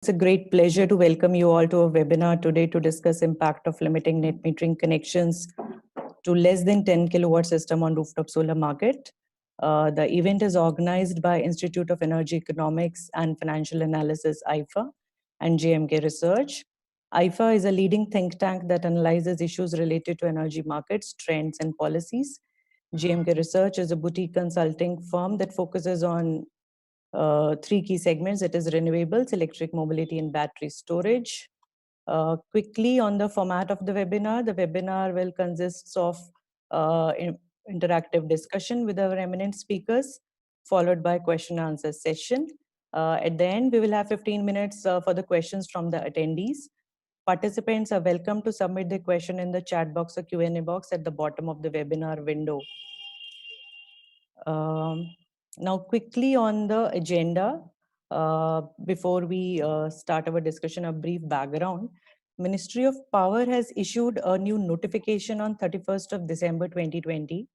It's a great pleasure to welcome you all to a webinar today to discuss impact of limiting net metering connections to less than 10 kilowatt system on rooftop solar market. The event is organized by Institute of Energy Economics and Financial Analysis, IEEFA, and JMK Research. IEEFA is a leading think tank that analyzes issues related to energy markets, trends, and policies. JMK Research is a boutique consulting firm that focuses on three key segments. It is renewables, electric mobility, and battery storage. Quickly on the format of the webinar will consist of interactive discussion with our eminent speakers, followed by question and answer session. At the end, we will have 15 minutes for the questions from the attendees. Participants are welcome to submit their question in the chat box or Q&A box at the bottom of the webinar window. Now, quickly on the agenda, before we start our discussion, a brief background. Ministry of Power has issued a new notification on 31st of December 2020,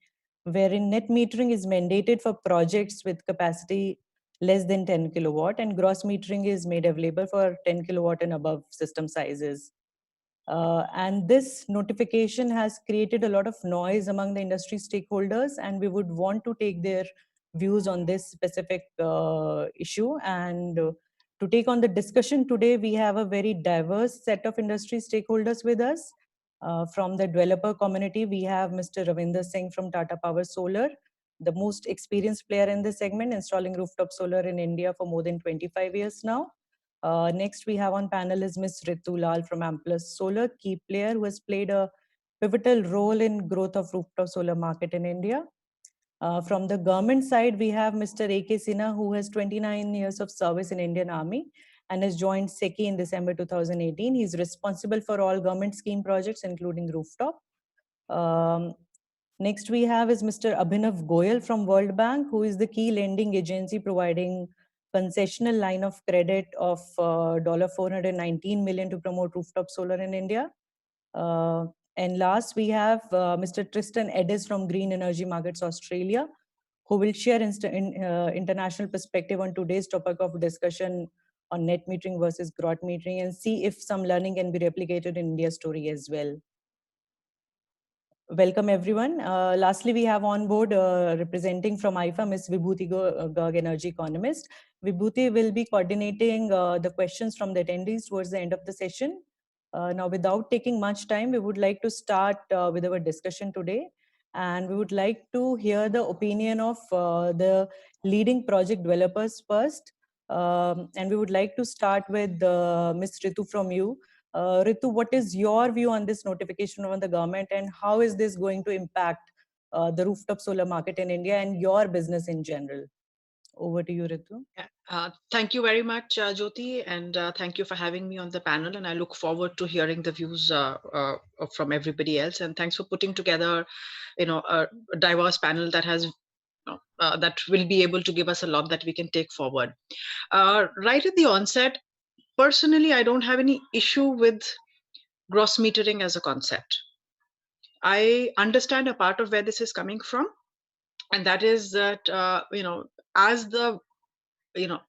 wherein net metering is mandated for projects with capacity less than 10 kilowatt, and gross metering is made available for 10 kilowatt and above system sizes. And this notification has created a lot of noise among the industry stakeholders, and we would want to take their views on this specific issue. And to take on the discussion today, we have a very diverse set of industry stakeholders with us. From the developer community, we have Mr. Ravinder Singh from Tata Power Solar, the most experienced player in this segment, installing rooftop solar in India for more than 25 years now. Next, we have on panel is Ms. Ritu from Amplus Solar, key player who has played a pivotal role in growth of rooftop solar market in India. From the government side, we have Mr. A.K. Sinha, who has 29 years of service in Indian Army and has joined SECI in December 2018. He's responsible for all government scheme projects, including rooftop. Next we have is Mr. Abhinav Goyal from World Bank, who is the key lending agency providing concessional line of credit of $419 million to promote rooftop solar in India. And last, we have Mr. Tristan Edis from Green Energy Markets Australia, who will share international perspective on today's topic of discussion on net metering versus gross metering, and see if some learning can be replicated in India's story as well. Welcome everyone. Lastly, we have on board representing from IEEFA, Ms. Vibhuti, Garg, Energy Economist. Vibhuti will be coordinating the questions from the attendees towards the end of the session. Now, without taking much time, we would like to start with our discussion today. And we would like to hear the opinion of the leading project developers first. And we would like to start with Ms. Ritu from you. Ritu, what is your view on this notification from the government, and how is this going to impact the rooftop solar market in India and your business in general? Over to you, Ritu. Thank you very much, Jyoti, and thank you for having me on the panel. And I look forward to hearing the views from everybody else. And thanks for putting together, a diverse panel that has that will be able to give us a lot that we can take forward. Right at the onset, personally, I don't have any issue with gross metering as a concept. I understand a part of where this is coming from, and that is that as the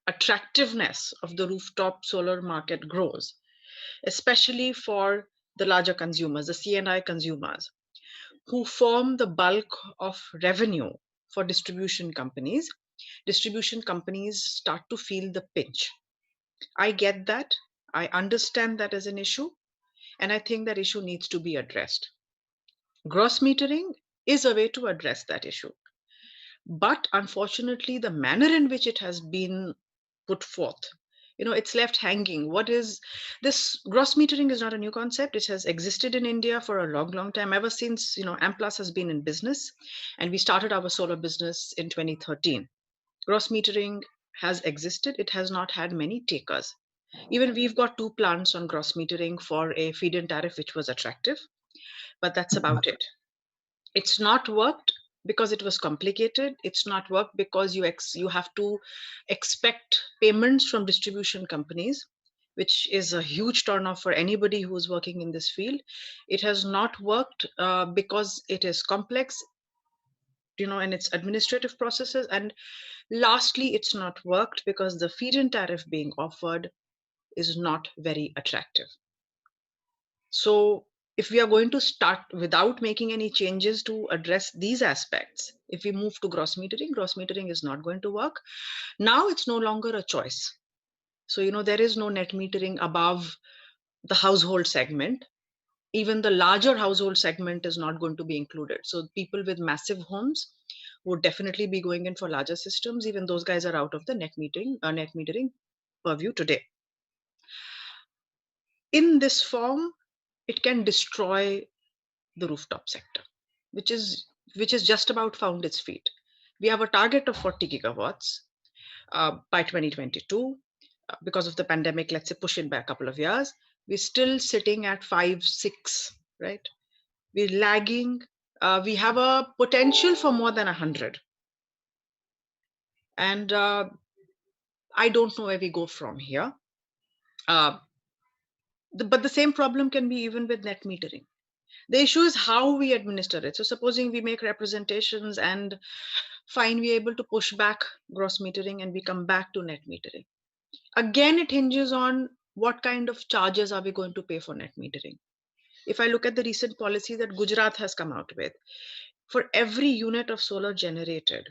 attractiveness of the rooftop solar market grows, especially for the larger consumers, the C&I consumers, who form the bulk of revenue for distribution companies start to feel the pinch. I get that. I understand that as an issue, and I think that issue needs to be addressed. Gross metering is a way to address that issue. But unfortunately, the manner in which it has been put forth, it's left hanging. What is this? Gross metering is not a new concept. It has existed in India for a long, long time, ever since, Amplus has been in business, and we started our solar business in 2013. Gross metering has existed. It has not had many takers. Even we've got 2 plants on gross metering for a feed-in tariff, which was attractive, but that's about it. It's not worked because it was complicated. It's not worked because you have to expect payments from distribution companies, which is a huge turnoff for anybody who's working in this field. It has not worked because it is complex, in its administrative processes. And lastly, it's not worked because the feed-in tariff being offered is not very attractive. So if we are going to start without making any changes to address these aspects, if we move to gross metering is not going to work. Now it's no longer a choice. So, there is no net metering above the household segment. Even the larger household segment is not going to be included. So people with massive homes would definitely be going in for larger systems. Even those guys are out of the net metering purview today. In this form, it can destroy the rooftop sector, which is just about found its feet. We have a target of 40 gigawatts by 2022. Because of the pandemic, let's say push it back a couple of years, we're still sitting at 5, 6, right? We're lagging. We have a potential for more than 100. And I don't know where we go from here. Uh, but the same problem can be even with net metering. The issue is how we administer it. So supposing we make representations and fine, we're able to push back gross metering and we come back to net metering. Again, it hinges on what kind of charges are we going to pay for net metering. If I look at the recent policy that Gujarat has come out with, for every unit of solar generated,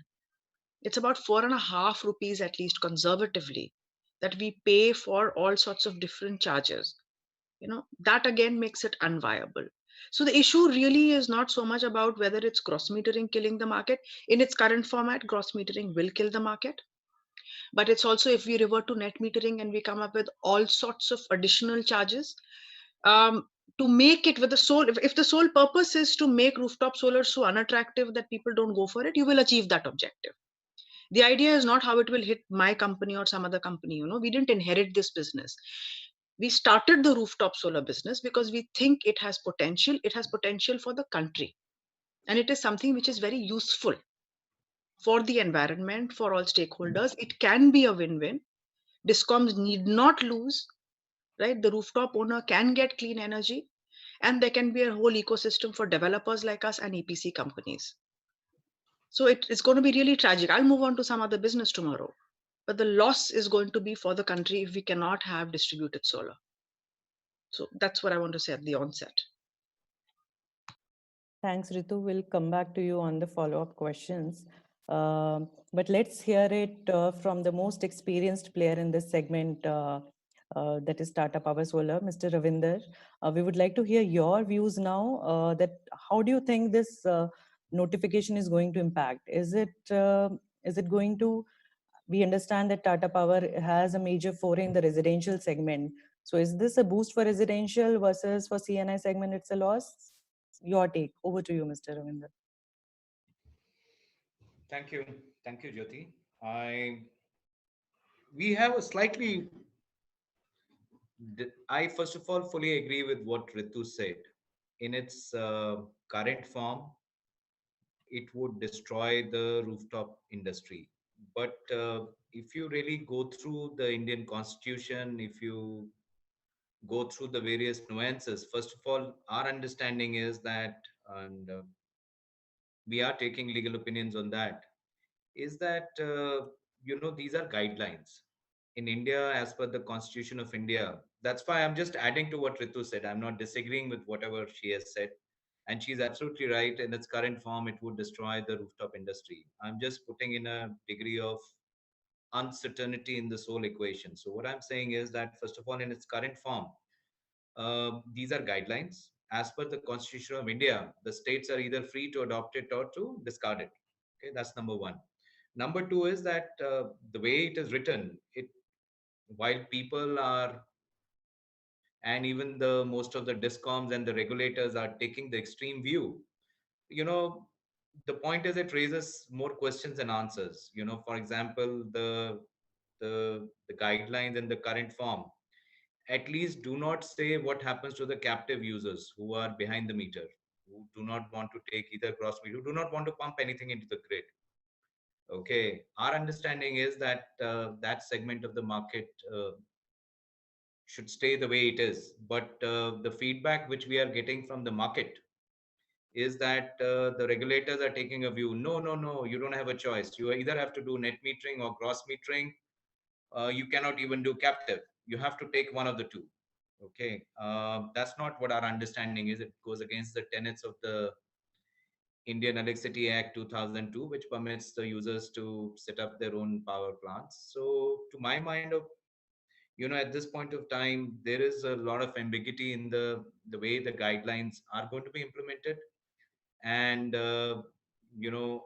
it's about 4.5 rupees, at least conservatively, that we pay for all sorts of different charges. That again makes it unviable. So the issue really is not so much about whether it's gross metering killing the market. In its current format, gross metering will kill the market. But it's also, if we revert to net metering and we come up with all sorts of additional charges, to make it with the sole, if the sole purpose is to make rooftop solar so unattractive that people don't go for it, you will achieve that objective. The idea is not how it will hit my company or some other company. We didn't inherit this business. We started the rooftop solar business because we think it has potential. It has potential for the country. And it is something which is very useful for the environment, for all stakeholders. It can be a win-win. Discoms need not lose, right? The rooftop owner can get clean energy, and there can be a whole ecosystem for developers like us and EPC companies. So it's going to be really tragic. I'll move on to some other business tomorrow. But the loss is going to be for the country if we cannot have distributed solar. So that's what I want to say at the onset. Thanks, Ritu. We'll come back to you on the follow-up questions. But let's hear it from the most experienced player in this segment, that is Tata Power Solar, Mr. Ravinder. We would like to hear your views now. That how do you think this notification is going to impact? Is it going to? We understand that Tata Power has a major foray in the residential segment. So is this a boost for residential versus for CNI segment? It's a loss. Your take. Over to you, Mr. Ravinder. Thank you. Thank you, Jyoti. We have a slightly, I first of all fully agree with what Ritu said. In its current form, it would destroy the rooftop industry. But if you really go through the Indian Constitution, if you go through the various nuances, first of all, our understanding is that, and we are taking legal opinions on that, is that these are guidelines in India as per the Constitution of India. That's why I'm just adding to what Ritu said. I'm not disagreeing with whatever she has said, and she's absolutely right. In its current form, it would destroy the rooftop industry. I'm just putting in a degree of uncertainty in this whole equation. So what I'm saying is that, first of all, in its current form, these are guidelines. As per the Constitution of India, the states are either free to adopt it or to discard it. Okay, that's number one. Number two is that the way it is written, it while people are, and even the most of the discoms and the regulators are taking the extreme view, you know, the point is it raises more questions than answers. For example, the guidelines in the current form at least do not say what happens to the captive users who are behind the meter, who do not want to take either cross meter, who do not want to pump anything into the grid. Okay, our understanding is that that segment of the market should stay the way it is. But the feedback which we are getting from the market is that the regulators are taking a view. No, no, no, you don't have a choice. You either have to do net metering or gross metering. You cannot even do captive. you have to take one of the two. Okay, that's not what our understanding is. It goes against the tenets of the Indian Electricity Act 2002, which permits the users to set up their own power plants. So, to my mind, of at this point of time, there is a lot of ambiguity in the way the guidelines are going to be implemented, and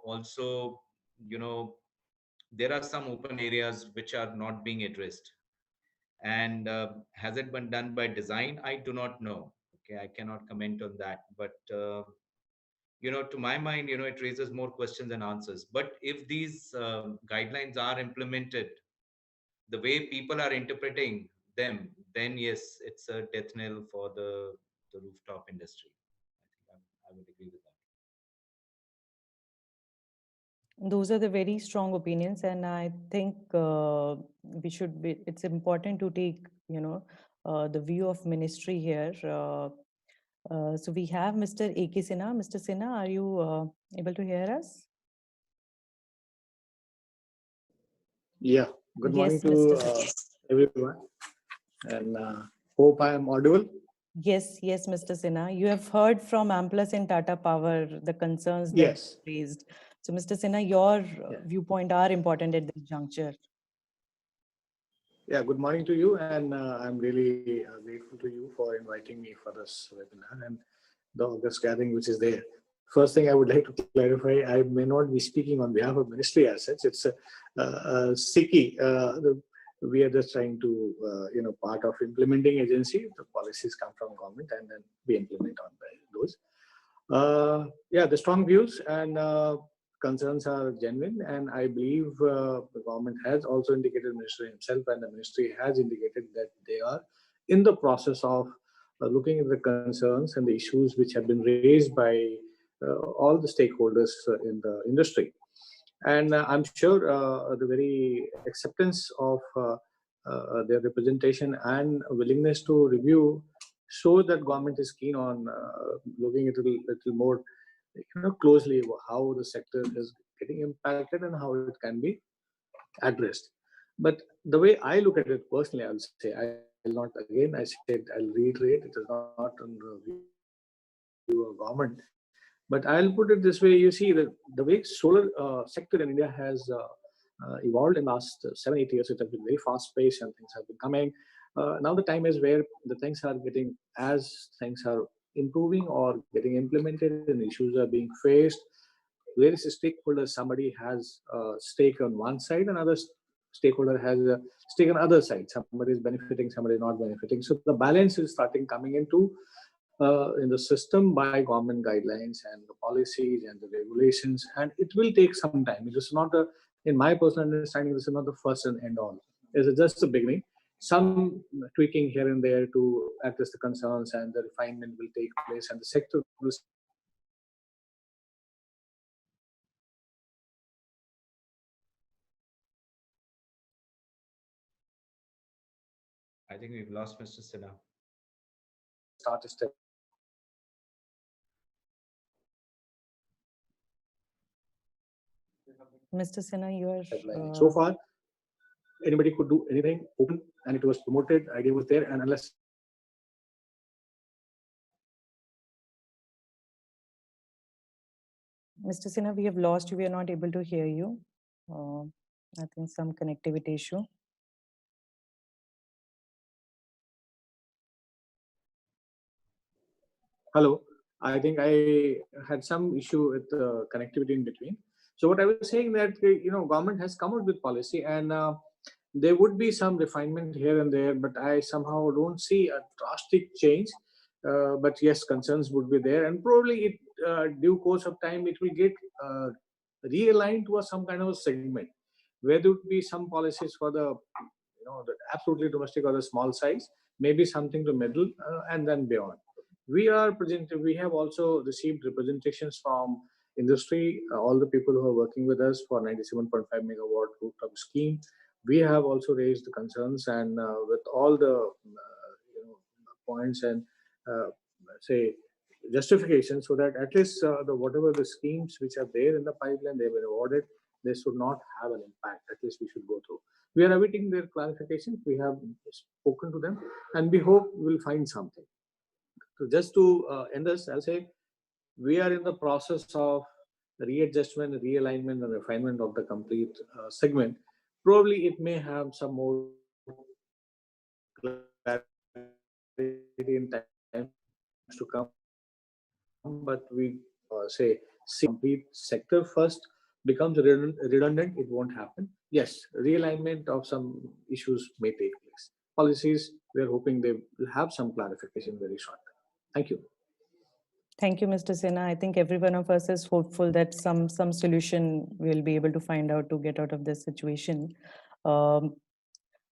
also, you know, there are some open areas which are not being addressed. And has it been done by design? I do not know. Okay, I cannot comment on that, but. To my mind, it raises more questions than answers. But if these guidelines are implemented the way people are interpreting them, then yes, it's a death knell for the rooftop industry. I think I would agree with that. Those are the very strong opinions, and I think we should be. It's important to take, the view of ministry here. So we have Mr. A.K. Sinha. Mr. Sinha, are you able to hear us? Yeah. Good morning Yes, to Mr. Sinha. everyone, and hope I am audible. Yes, Mr. Sinha. You have heard from Amplus and Tata Power the concerns that Yes. raised. So, Mr. Sinha, your Yeah. viewpoint are important at this juncture. Yeah. Good morning to you, and I'm really grateful to you for inviting me for this webinar and the August gathering, which is there. First thing I would like to clarify: I may not be speaking on behalf of ministry as such. It's SECI. We are just trying to, part of implementing agency. The policies come from government, and then we implement on those. Yeah, the strong views and concerns are genuine, and I believe the government has also indicated, ministry himself and the ministry has indicated that they are in the process of looking at the concerns and the issues which have been raised by all the stakeholders in the industry. And I'm sure the very acceptance of their representation and willingness to review show that government is keen on looking at a little more closely how the sector is getting impacted and how it can be addressed. But the way I look at it personally, I'll say, I'll not, again, I said, I'll reiterate, it is not on the view of government. But I'll put it this way: you see, the way solar sector in India has evolved in last 7-8 years. It has been very fast paced and things have been coming. Now the time is where the things are getting, as things are improving or getting implemented and issues are being faced, various stakeholders, somebody has a stake on one side, another stakeholder has a stake on other side. Somebody is benefiting, somebody is not benefiting. So the balance is starting coming in the system by government guidelines and the policies and the regulations, and it will take some time. It is not in my personal understanding, this is not the first and end all. It is just the beginning. Some tweaking here and there to address the concerns, and the refinement will take place, and the sector will start improving. I think we've lost Mr. Sinha. Start a step. Mr. Sinha, you are. So far, anybody could do anything open, and it was promoted. Idea was there, and unless Mr. Sinha, we have lost you. We are not able to hear you. I think some connectivity issue. hello, I think I had some issue with connectivity in between. So what I was saying that government has come out with policy, and there would be some refinement here and there, but I somehow don't see a drastic change. But yes, concerns would be there, and probably it due course of time it will get realigned to some kind of a segment where there would be some policies for the absolutely domestic or the small size, maybe something to middle, and then beyond. We have also received representations from industry, all the people who are working with us for 97.5 megawatt rooftop scheme. We have also raised the concerns, and with all the points and say justification, so that at least the whatever the schemes which are there in the pipeline, they've been awarded, they should not have an impact. At least we should go through. We are awaiting their clarification. We have spoken to them, and we hope we'll find something. So just to end this, I'll say we are in the process of readjustment, realignment, and refinement of the complete segment. Probably it may have some more clarity in times to come, but we say see complete sector first becomes redundant, it won't happen. Yes, realignment of some issues may take place. Policies, we are hoping they will have some clarification very short. Thank you. Thank you, Mr. Sinha. I think every one of us is hopeful that some solution we'll be able to find out to get out of this situation. Um,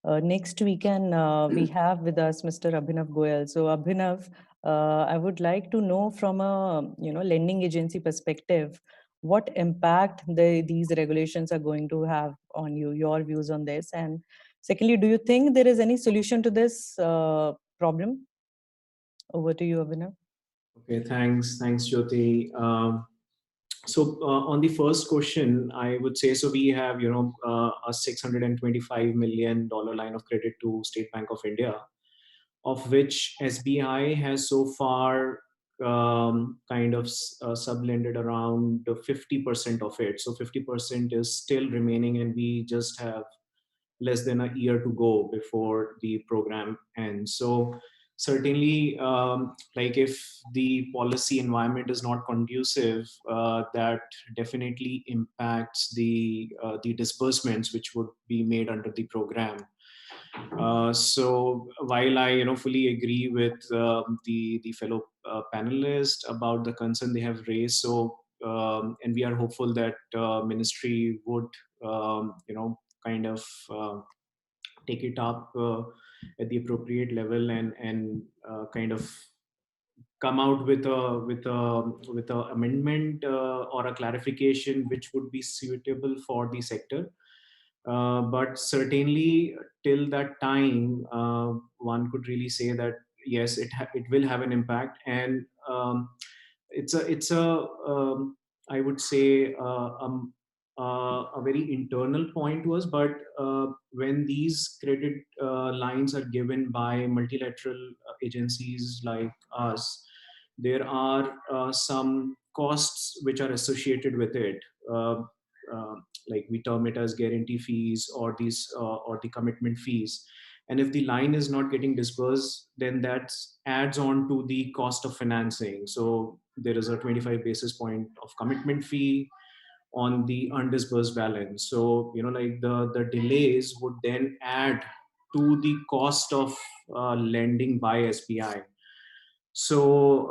next weekend, we have with us Mr. Abhinav Goyal. So, Abhinav, I would like to know from a lending agency perspective, what impact these regulations are going to have on you. Your views on this, and secondly, do you think there is any solution to this problem? Over to you, Abhinav. Okay, thanks, Jyoti. So on the first question, I would say so. We have a $625 million line of credit to State Bank of India, of which SBI has so far kind of sublended around 50% of it. So 50% is still remaining, and we just have less than a year to go before the program ends. So certainly, like if the policy environment is not conducive, that definitely impacts the disbursements which would be made under the program. So while I fully agree with the fellow panelists about the concern they have raised, so and we are hopeful that ministry would kind of take it up at the appropriate level and kind of come out with a amendment or a clarification which would be suitable for the sector. But certainly till that time, one could really say that yes, it will have an impact, and it's a I would say a very internal point to us. But when these credit lines are given by multilateral agencies like us, there are some costs which are associated with it. Uh, like we term it as guarantee fees or these or the commitment fees, and if the line is not getting disbursed, then that adds on to the cost of financing. So there is a 25 basis point of commitment fee on the undisbursed balance. So like the delays would then add to the cost of lending by SBI. So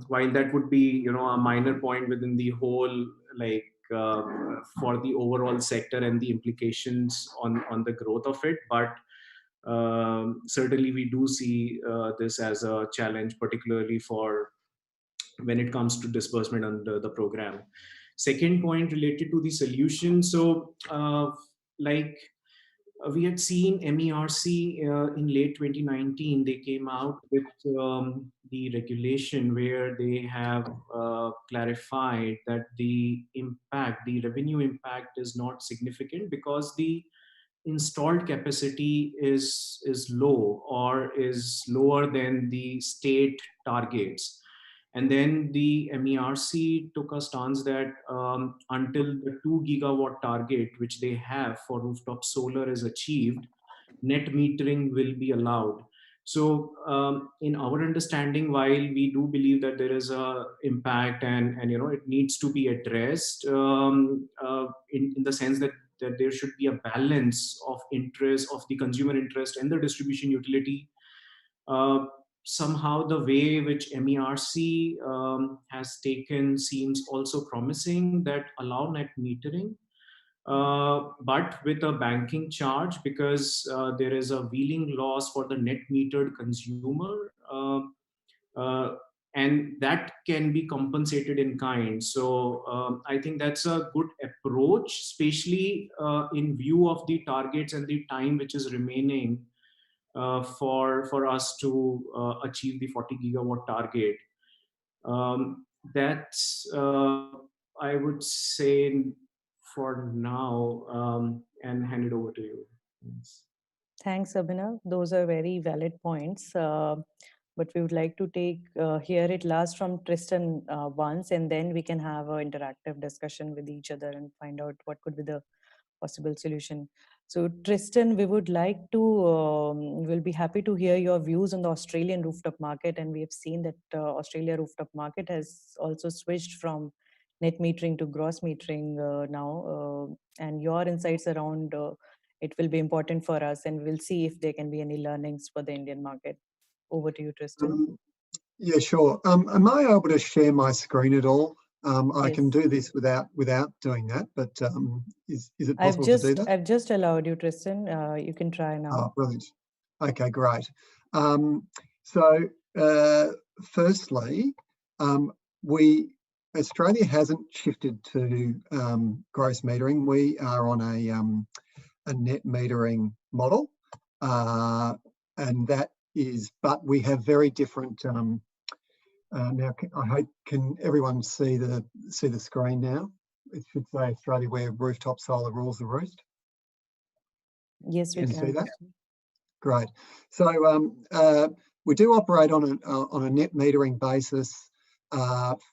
while that would be a minor point within the whole, like for the overall sector and the implications on the growth of it, but certainly we do see this as a challenge, particularly for when it comes to disbursement under the program. Second point related to the solution. So like we had seen MERC in late 2019, they came out with the regulation where they have clarified that the impact, the revenue impact is not significant because the installed capacity is low or is lower than the state targets. And then the MERC took a stance that until the 2 gigawatt target, which they have for rooftop solar, is achieved, net metering will be allowed. So in our understanding, while we do believe that there is a impact and it needs to be addressed in the sense that there should be a balance of interest of the consumer interest and the distribution utility. Somehow the way which MERC has taken seems also promising, that allow net metering, but with a banking charge, because there is a wheeling loss for the net metered consumer, and that can be compensated in kind. So I think that's a good approach, especially in view of the targets and the time which is remaining for us to achieve the 40 gigawatt target. That's I would say for now, and hand it over to you. Thanks, Abhinav. Those are very valid points. But we would like to hear it last from Tristan once, and then we can have an interactive discussion with each other and find out what could be the possible solution. So, Tristan, we would like to, we'll be happy to hear your views on the Australian rooftop market. And we have seen that Australia rooftop market has also switched from net metering to gross metering now. And your insights around it will be important for us, and we'll see if there can be any learnings for the Indian market. Over to you, Tristan. Yeah, sure. Am I able to share my screen at all? I can Yes. do this without doing that, but is it possible to do that? I've just allowed you, Tristan. You can try now. Oh, brilliant. Okay, great. Firstly, Australia hasn't shifted to gross metering. We are on a net metering model, and that is, but we have very different. Now, I hope can everyone see the screen now? It should say Australia where rooftop solar rules the roost. Yes, we can can see that. Great. So we do operate on a net metering basis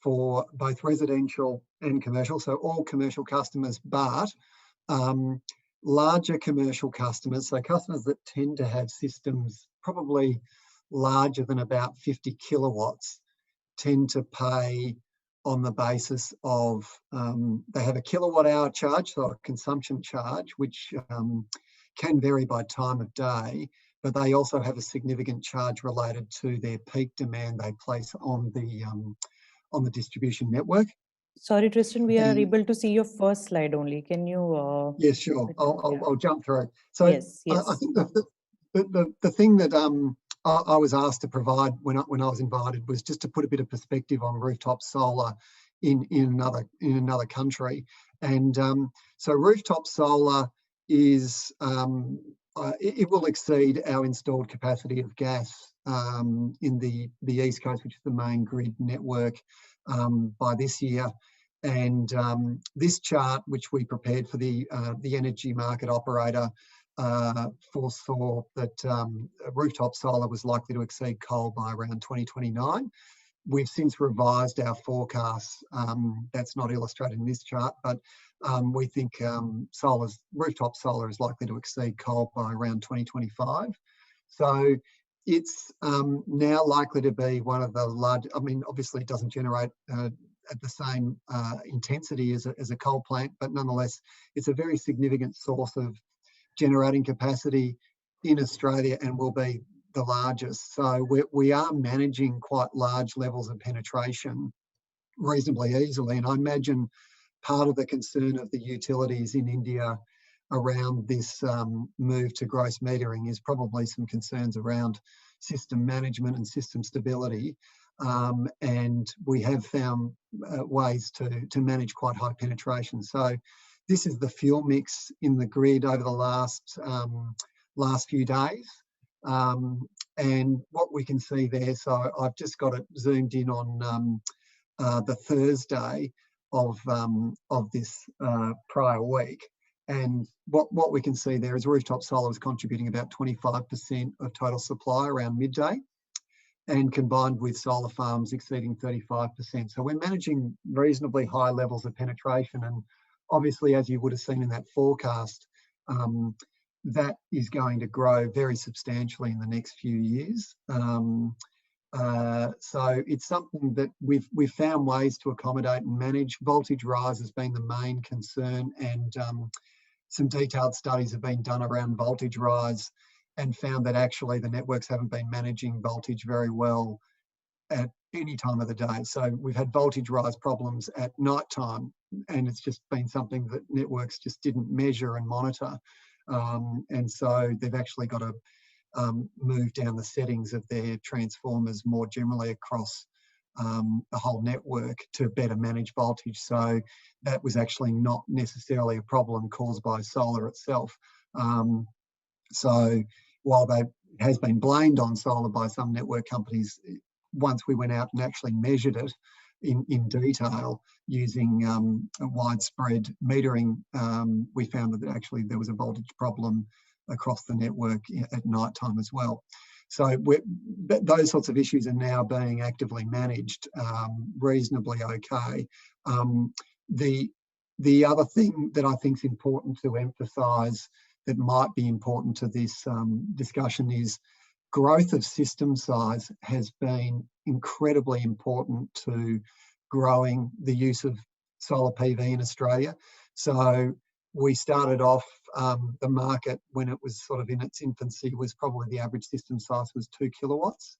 for both residential and commercial. So all commercial customers, but larger commercial customers, so customers that tend to have systems probably larger than about 50 kilowatts, tend to pay on the basis of they have a kilowatt hour charge, so a consumption charge, which can vary by time of day, but they also have a significant charge related to their peak demand they place on the distribution network. Sorry, Tristan, we are able to see your first slide only. Can you? Yes, sure. I'll jump through. So yes. I think the thing that I was asked to provide when I was invited was just to put a bit of perspective on rooftop solar in another country, and so rooftop solar is it will exceed our installed capacity of gas in the East Coast, which is the main grid network, by this year. And this chart, which we prepared for the energy market operator, foresaw that rooftop solar was likely to exceed coal by around 2029. We've since revised our forecasts. That's not illustrated in this chart, but we think rooftop solar is likely to exceed coal by around 2025. So it's now likely to be one of the large, I mean, obviously it doesn't generate at the same intensity as a coal plant, but nonetheless, it's a very significant source of generating capacity in Australia and will be the largest. So we are managing quite large levels of penetration reasonably easily. And I imagine part of the concern of the utilities in India around this move to gross metering is probably some concerns around system management and system stability. And we have found ways to manage quite high penetration. So this is the fuel mix in the grid over the last few days. And what we can see there, so I've just got it zoomed in on the Thursday of this prior week. And what we can see there is rooftop solar is contributing about 25% of total supply around midday, and combined with solar farms exceeding 35%. So we're managing reasonably high levels of penetration. And obviously, as you would have seen in that forecast, that is going to grow very substantially in the next few years. So it's something that we've found ways to accommodate and manage. Voltage rise has been the main concern, and some detailed studies have been done around voltage rise and found that actually the networks haven't been managing voltage very well at any time of the day. So we've had voltage rise problems at night time, and it's just been something that networks just didn't measure and monitor. And so they've actually got to move down the settings of their transformers more generally across the whole network to better manage voltage. So that was actually not necessarily a problem caused by solar itself. So while it has been blamed on solar by some network companies, once we went out and actually measured it in detail using a widespread metering, we found that actually there was a voltage problem across the network at night time as well. So those sorts of issues are now being actively managed reasonably okay. The other thing that I think is important to emphasise that might be important to this discussion is growth of system size has been incredibly important to growing the use of solar PV in Australia. So we started off, the market when it was sort of in its infancy was probably the average system size was 2 kilowatts,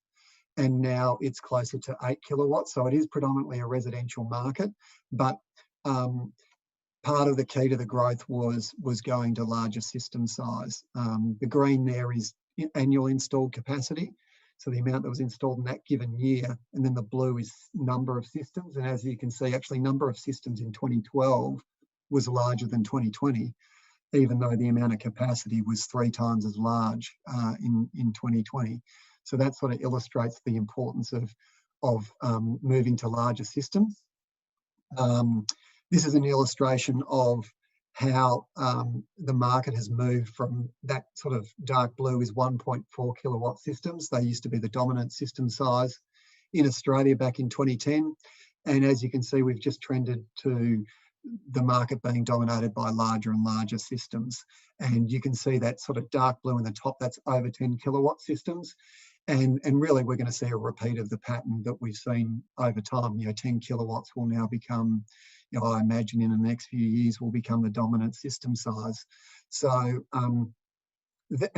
and now it's closer to 8 kilowatts. So it is predominantly a residential market, but part of the key to the growth was going to larger system size. The green there is annual installed capacity, so the amount that was installed in that given year, and then the blue is number of systems. And as you can see, actually number of systems in 2012 was larger than 2020, even though the amount of capacity was 3 times as large in 2020. So that sort of illustrates the importance of moving to larger systems. This is an illustration of how the market has moved from that sort of dark blue is 1.4 kilowatt systems. They used to be the dominant system size in Australia back in 2010. And as you can see, we've just trended to the market being dominated by larger and larger systems. And you can see that sort of dark blue in the top, that's over 10 kilowatt systems. And really, we're going to see a repeat of the pattern that we've seen over time. 10 kilowatts will now become, I imagine in the next few years, will become the dominant system size. So, and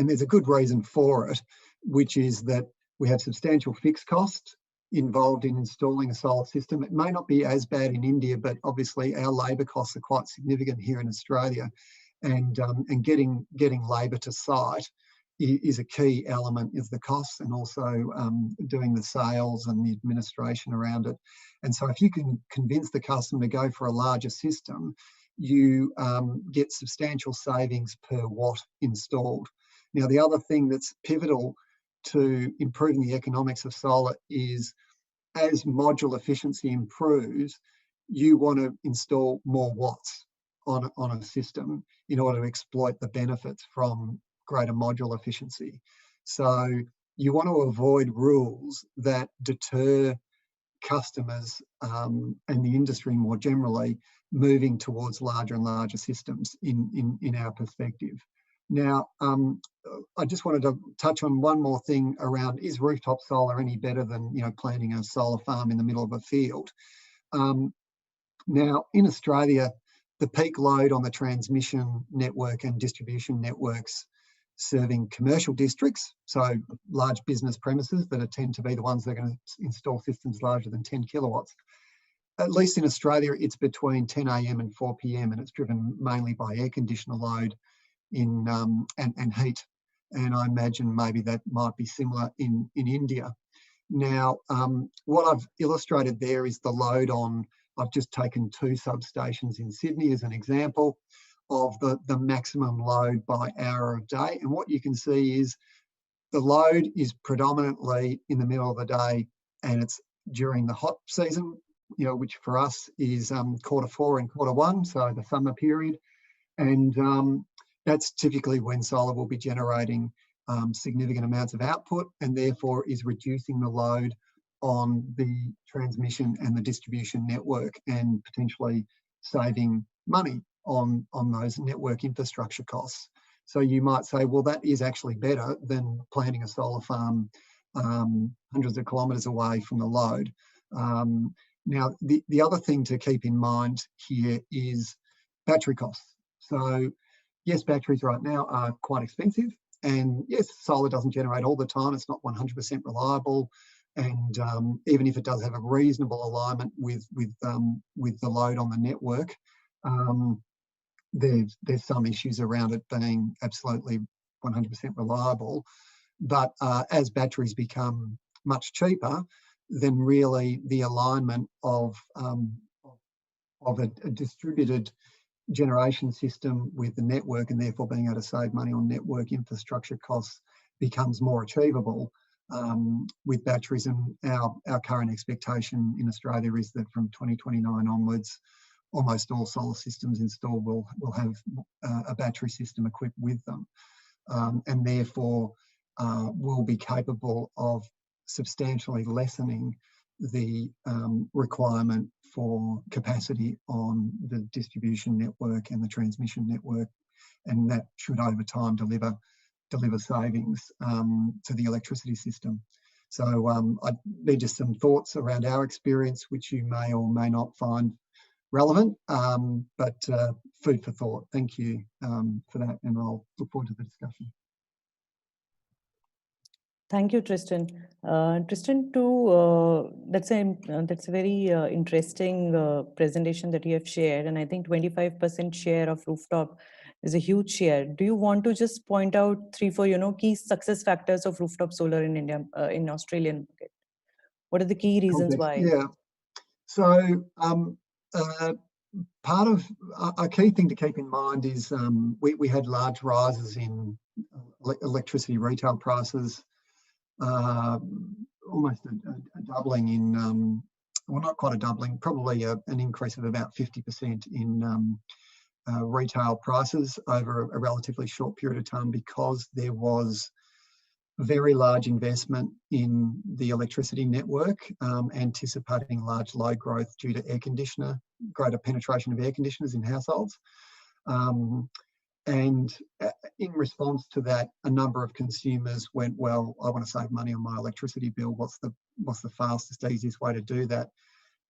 there's a good reason for it, which is that we have substantial fixed costs involved in installing a solar system. It may not be as bad in India, but obviously our labour costs are quite significant here in Australia, and getting labour to site is a key element, is the costs, and also doing the sales and the administration around it. And so if you can convince the customer to go for a larger system, you get substantial savings per watt installed. Now, the other thing that's pivotal to improving the economics of solar is, as module efficiency improves, you want to install more watts on a system in order to exploit the benefits from greater module efficiency. So you want to avoid rules that deter customers and the industry more generally moving towards larger and larger systems in our perspective. Now, I just wanted to touch on one more thing around, is rooftop solar any better than planting a solar farm in the middle of a field? Now, in Australia, the peak load on the transmission network and distribution networks serving commercial districts, so large business premises that tend to be the ones that are going to install systems larger than 10 kilowatts. At least in Australia, it's between 10 a.m. and 4 p.m. and it's driven mainly by air conditioner load and heat. And I imagine maybe that might be similar in India. Now, what I've illustrated there is the load on, I've just taken 2 substations in Sydney as an example of the maximum load by hour of day. And what you can see is the load is predominantly in the middle of the day, and it's during the hot season, which for us is Q4 and Q1, so the summer period. And that's typically when solar will be generating significant amounts of output, and therefore is reducing the load on the transmission and the distribution network, and potentially saving money on those network infrastructure costs. So you might say, well, that is actually better than planting a solar farm hundreds of kilometres away from the load. Now, the other thing to keep in mind here is battery costs. So yes, batteries right now are quite expensive, and yes, solar doesn't generate all the time. It's not 100% reliable. And even if it does have a reasonable alignment with the load on the network, there's some issues around it being absolutely 100% reliable. But as batteries become much cheaper, then really the alignment of a distributed generation system with the network, and therefore being able to save money on network infrastructure costs, becomes more achievable with batteries. And our current expectation in Australia is that from 2029 onwards, almost all solar systems installed will have a battery system equipped with them. and therefore will be capable of substantially lessening the requirement for capacity on the distribution network and the transmission network, and that should over time deliver savings to the electricity system. So they're just some thoughts around our experience, which you may or may not find relevant, but food for thought. Thank you for that, and I'll look forward to the discussion. Thank you, Tristan. Tristan, that's a very interesting presentation that you have shared, and I think 25% share of rooftop is a huge share. Do you want to just point out 3-4 key success factors of rooftop solar in India, in Australian market? What are the key reasons why? Yeah. So part of a key thing to keep in mind is we had large rises in electricity retail prices. Almost a doubling in, well, not quite a doubling, probably an increase of about 50% in retail prices over a relatively short period of time, because there was very large investment in the electricity network, anticipating large load growth due to greater penetration of air conditioners in households. And in response to that, a number of consumers went, well, I want to save money on my electricity bill. What's the fastest, easiest way to do that?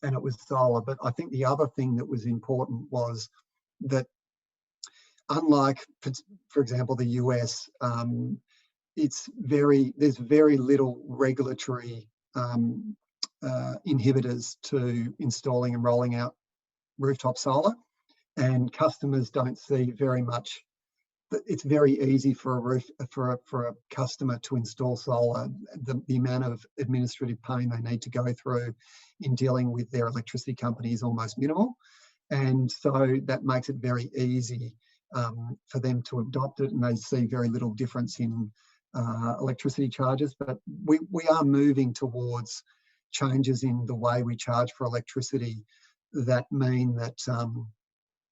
And it was solar. But I think the other thing that was important was that, unlike, for example, the US, there's very little regulatory inhibitors to installing and rolling out rooftop solar, and customers don't see very much. It's very easy for a customer to install solar. The amount of administrative pain they need to go through in dealing with their electricity company is almost minimal, and so that makes it very easy for them to adopt it, and they see very little difference in electricity charges. But we are moving towards changes in the way we charge for electricity that mean that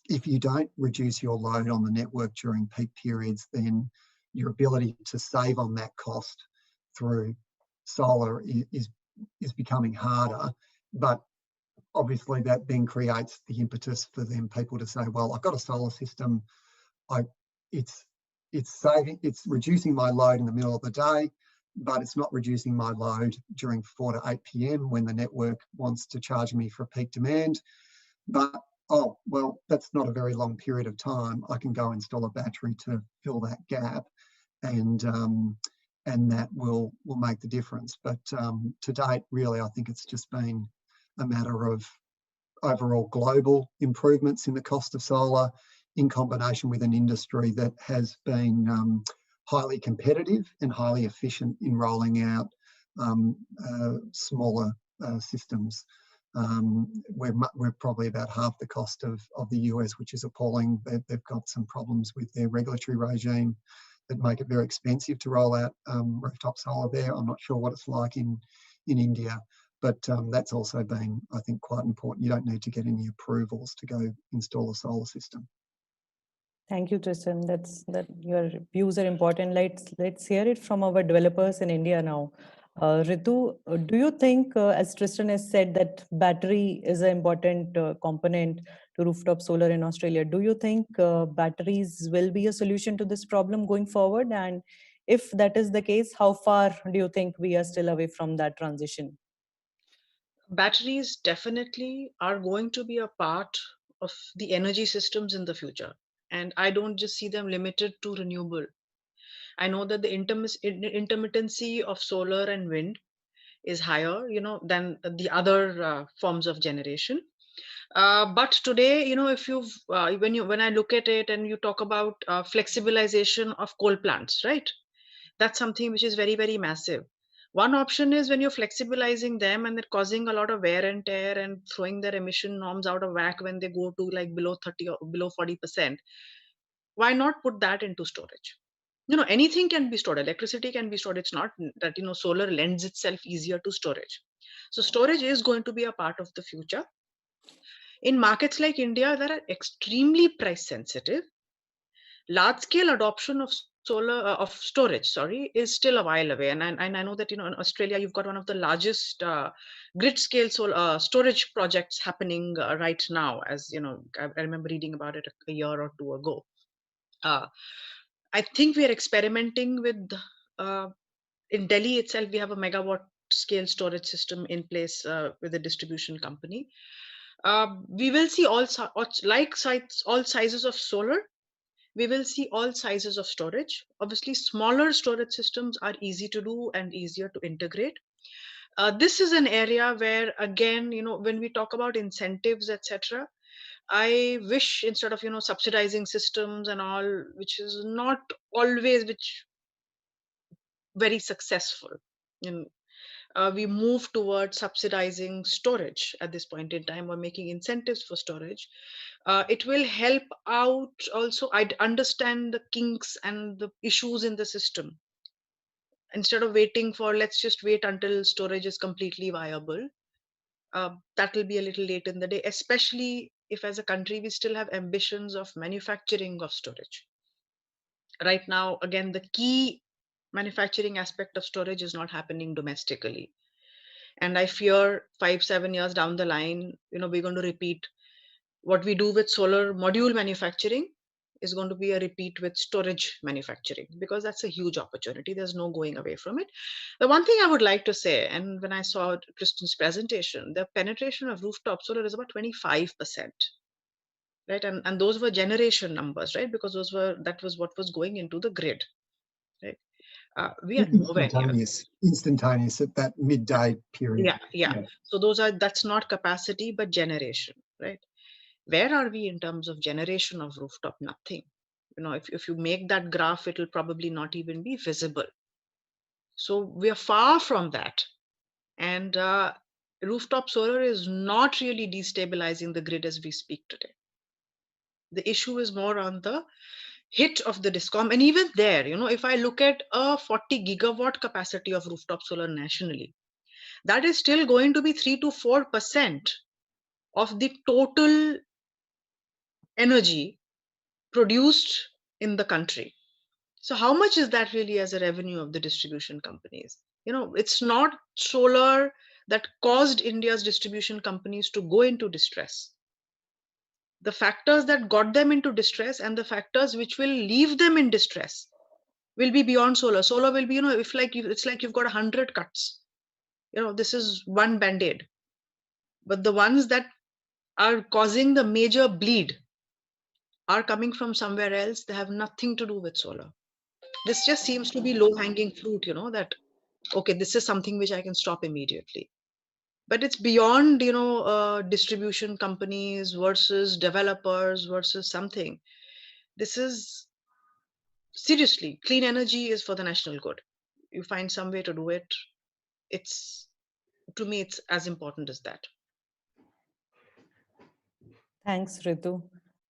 if you don't reduce your load on the network during peak periods, then your ability to save on that cost through solar is becoming harder. But obviously that then creates the impetus for people to say, well, I've got a solar system, it's reducing my load in the middle of the day, but it's not reducing my load during 4 to 8 p.m. when the network wants to charge me for peak demand. But oh, well, that's not a very long period of time. I can go install a battery to fill that gap, and that will make the difference. But to date, really, I think it's just been a matter of overall global improvements in the cost of solar, in combination with an industry that has been highly competitive and highly efficient in rolling out smaller systems. We're probably about half the cost of the US, which is appalling. They've got some problems with their regulatory regime that make it very expensive to roll out rooftop solar there. I'm not sure what it's like in India, but that's also been, I think, quite important. You don't need to get any approvals to go install a solar system. Thank you, Tristan. That your views are important. Let's hear it from our developers in India now. Ritu, do you think, as Tristan has said, that battery is an important component to rooftop solar in Australia? Do you think batteries will be a solution to this problem going forward? And if that is the case, how far do you think we are still away from that transition? Batteries definitely are going to be a part of the energy systems in the future. And I don't just see them limited to renewable. I know that the intermittency of solar and wind is higher, than the other forms of generation. But today, if you've when I look at it and you talk about flexibilization of coal plants, right? That's something which is very, very massive. One option is when you're flexibilizing them and they're causing a lot of wear and tear and throwing their emission norms out of whack when they go to like below 30 or below 40%. Why not put that into storage? Anything can be stored. Electricity can be stored. It's not that solar lends itself easier to storage. So storage is going to be a part of the future. In markets like India that are extremely price sensitive, large scale adoption of solar of storage, sorry, is still a while away. And I know that, in Australia, you've got one of the largest grid scale solar storage projects happening right now. As you know, I remember reading about it a year or two ago. I think we are experimenting with, in Delhi itself, we have a megawatt scale storage system in place with a distribution company. We will see all sizes of solar. We will see all sizes of storage. Obviously, smaller storage systems are easy to do and easier to integrate. This is an area where, again, when we talk about incentives, etc., I wish, instead of subsidizing systems and all, which is not always very successful, and we move towards subsidizing storage at this point in time, or making incentives for storage. It will help out also. I'd understand the kinks and the issues in the system. Instead of waiting for, let's just wait until storage is completely viable. That will be a little late in the day, especially if as a country we still have ambitions of manufacturing of storage. Right now, again, the key manufacturing aspect of storage is not happening domestically. And I fear 5-7 years down the line, we're going to repeat what we do with solar module manufacturing is going to be a repeat with storage manufacturing, because that's a huge opportunity. There's no going away from it. The one thing I would like to say, and when I saw Tristan's presentation, the penetration of rooftop solar is about 25%, right? And those were generation numbers, right? Because that was what was going into the grid, right? We are nowhere near. Instantaneous at that midday period. Yeah. So that's not capacity, but generation, right? Where are we in terms of generation of rooftop? Nothing. If you make that graph, it will probably not even be visible. So we are far from that. And rooftop solar is not really destabilizing the grid as we speak today. The issue is more on the hit of the discom. And even there, if I look at a 40 gigawatt capacity of rooftop solar nationally, that is still going to be 3 to 4% of the total energy produced in the country. So how much is that really as a revenue of the distribution companies? It's not solar that caused India's distribution companies to go into distress. The factors that got them into distress and the factors which will leave them in distress will be beyond solar. Solar will be, it's like you've got 100 cuts. This is one band-aid. But the ones that are causing the major bleed are coming from somewhere else. They have nothing to do with solar. This just seems to be low-hanging fruit, that, okay, this is something which I can stop immediately. But it's beyond, distribution companies versus developers versus something. This is, seriously, clean energy is for the national good. You find some way to do it. To me, it's as important as that. Thanks, Ritu.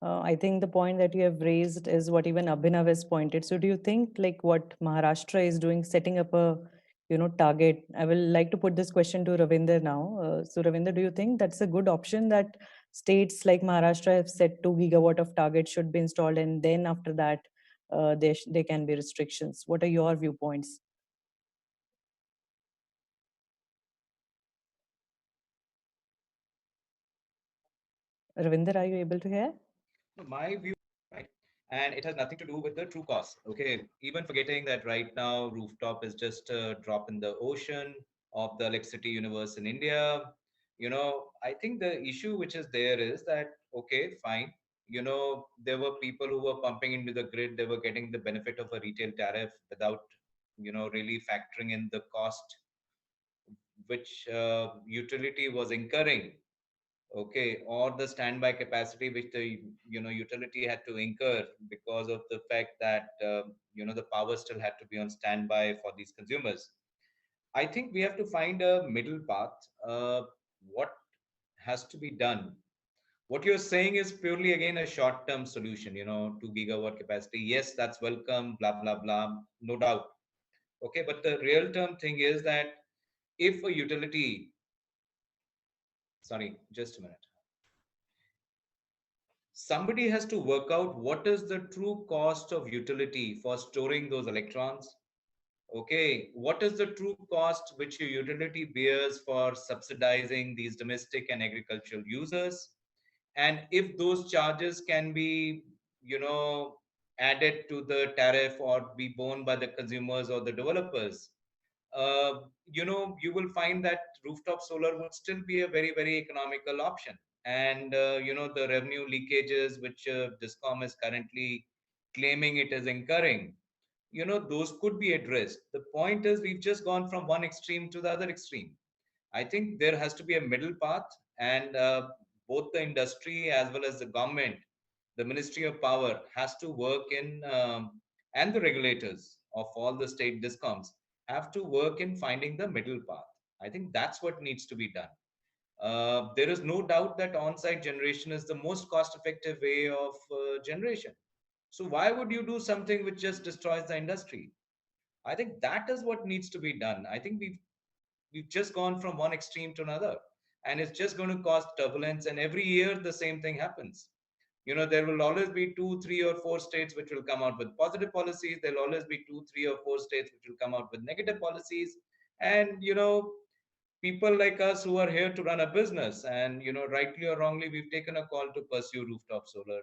I think the point that you have raised is what even Abhinav has pointed. So do you think like what Maharashtra is doing, setting up a target? I will like to put this question to Ravinder now. So Ravinder, do you think that's a good option that states like Maharashtra have set 2 gigawatt of target should be installed, and then after that there can be restrictions? What are your viewpoints? Ravinder, are you able to hear? My view, right? And it has nothing to do with the true cost. Okay. Even forgetting that right now, rooftop is just a drop in the ocean of the electricity universe in India. I think the issue which is there is that, okay, fine. There were people who were pumping into the grid, they were getting the benefit of a retail tariff without, really factoring in the cost which utility was incurring, okay, or the standby capacity which the utility had to incur because of the fact that the power still had to be on standby for these consumers. I think we have to find a middle path. What has to be done? What you're saying is purely again a short-term solution. 2 gigawatt capacity. Yes, that's welcome. Blah blah blah. No doubt. Okay, but the real-term thing is that if a utility, sorry, just a minute. somebody has to work out what is the true cost of utility for storing those electrons. Okay, what is the true cost which your utility bears for subsidizing these domestic and agricultural users? And if those charges can be, you know, added to the tariff or be borne by the consumers or the developers, uh, you will find that rooftop solar would still be a very, very economical option. And, the revenue leakages which Discom is currently claiming it is incurring, those could be addressed. The point is, we've just gone from one extreme to the other extreme. I think there has to be a middle path, and both the industry as well as the government, the Ministry of Power, has to work in, and the regulators of all the state discoms have to work in finding the middle path. I think that's what needs to be done. There is no doubt that on-site generation is the most cost-effective way of generation. So why would you do something which just destroys the industry? I think that is what needs to be done. I think we've just gone from one extreme to another, and it's just going to cause turbulence. And every year the same thing happens. There will always be two, three, or four states which will come out with positive policies. There'll always be two, three, or four states which will come out with negative policies. And people like us who are here to run a business, and rightly or wrongly, we've taken a call to pursue rooftop solar.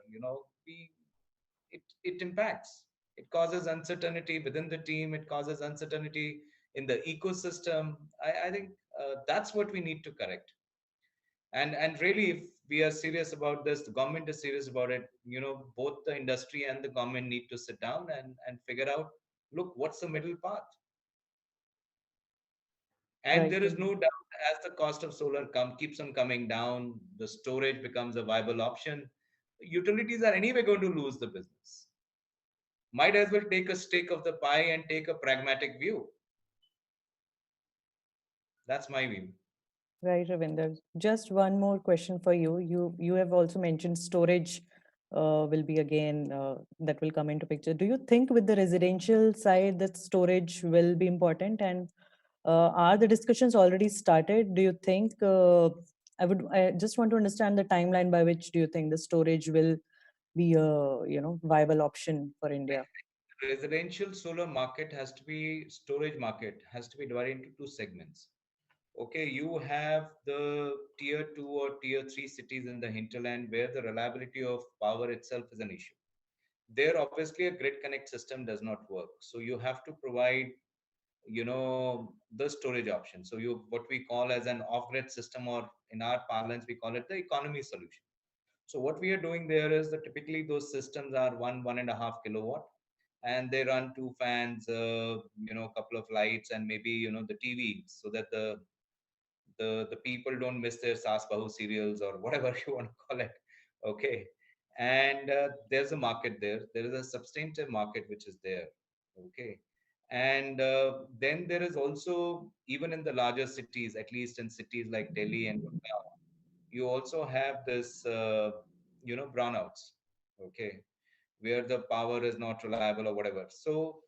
It impacts. It causes uncertainty within the team. It causes uncertainty in the ecosystem. I think that's what we need to correct. And really, if we are serious about this, the government is serious about it. Both the industry and the government need to sit down and figure out, look, what's the middle path? And Right. there is no doubt, as the cost of solar keeps on coming down, the storage becomes a viable option. Utilities are anyway going to lose the business. Might as well take a stake of the pie and take a pragmatic view. That's my view. Right, Ravinder. Just one more question for you. You have also mentioned storage will be again that will come into picture. Do you think with the residential side that storage will be important, and are the discussions already started? Do you think I just want to understand the timeline by which do you think the storage will be a viable option for India? Residential solar market has to be storage market has to be divided into two segments. Okay, you have the tier 2 or tier 3 cities in the hinterland where the reliability of power itself is an issue. There, obviously, a grid connect system does not work. So you have to provide, the storage option. So what we call as an off-grid system, or in our parlance, we call it the economy solution. So what we are doing there is that typically those systems are 1.5 kilowatt, and they run two fans, a couple of lights, and maybe the TV, so that the people don't miss their Saas Bahu serials or whatever you want to call it. Okay, and there's a market there. There is a substantive market which is there. Okay, and then there is also, even in the larger cities, at least in cities like Delhi and Gurgaon, you also have this, brownouts. Okay, where the power is not reliable or whatever. So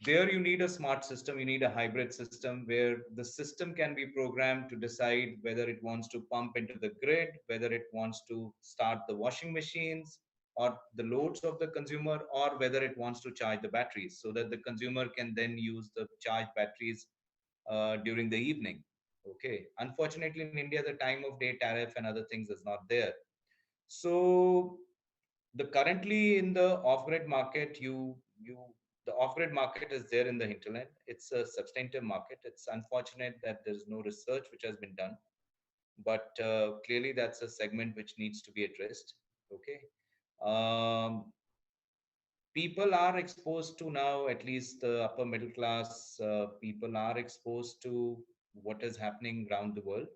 there you need a smart system, you need a hybrid system where the system can be programmed to decide whether it wants to pump into the grid, whether it wants to start the washing machines or the loads of the consumer, or whether it wants to charge the batteries, so that the consumer can then use the charged batteries during the evening. Okay, unfortunately in India the time of day tariff and other things is not there. So the currently in the off-grid market, you the off-grid market is there in the hinterland. It's a substantive market. It's unfortunate that there's no research which has been done, but clearly that's a segment which needs to be addressed. Okay, um, people are exposed to now, at least the upper middle class people are exposed to what is happening around the world.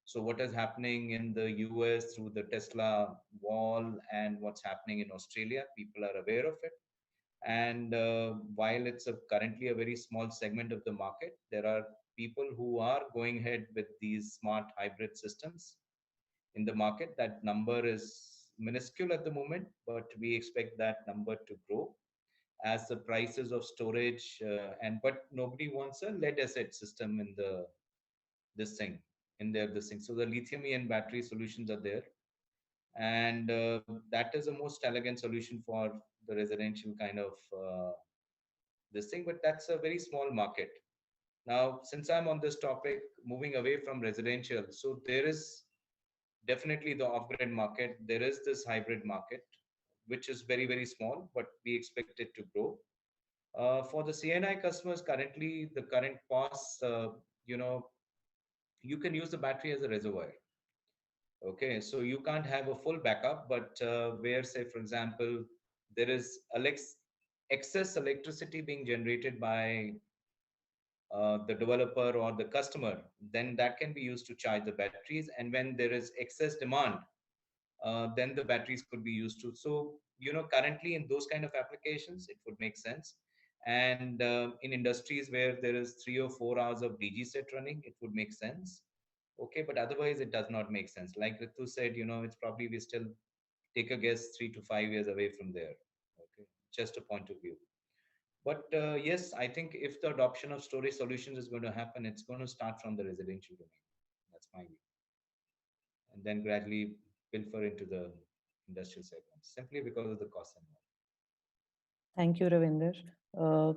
So what is happening in the US through the Tesla wall and what's happening in Australia, people are aware of it. And while it's currently a very small segment of the market, there are people who are going ahead with these smart hybrid systems in the market. That number is minuscule at the moment, but we expect that number to grow as the prices of storage but nobody wants a lead acid system in the this thing in their this thing. So the lithium ion battery solutions are there. and that is the most elegant solution for the residential kind of this thing. But that's a very small market. Now, since I'm on this topic, moving away from residential, so there is definitely the off-grid market. There is this hybrid market, which is very, very small, but we expect it to grow. For the CNI customers, currently the current costs, you can use the battery as a reservoir. Okay, so you can't have a full backup, but where, say, for example, there is excess electricity being generated by the developer or the customer, then that can be used to charge the batteries. And when there is excess demand, then the batteries could be used to. So, currently in those kind of applications, it would make sense. And in industries where there is 3 or 4 hours of DG set running, it would make sense. Okay, but otherwise it does not make sense. Like Ritu said, it's probably we still take a guess 3 to 5 years away from there. Okay, just a point of view. But yes, I think if the adoption of storage solutions is going to happen, it's going to start from the residential domain. That's my view. And then gradually pilfer into the industrial segments simply because of the cost involved. Thank you, Ravinder. Uh,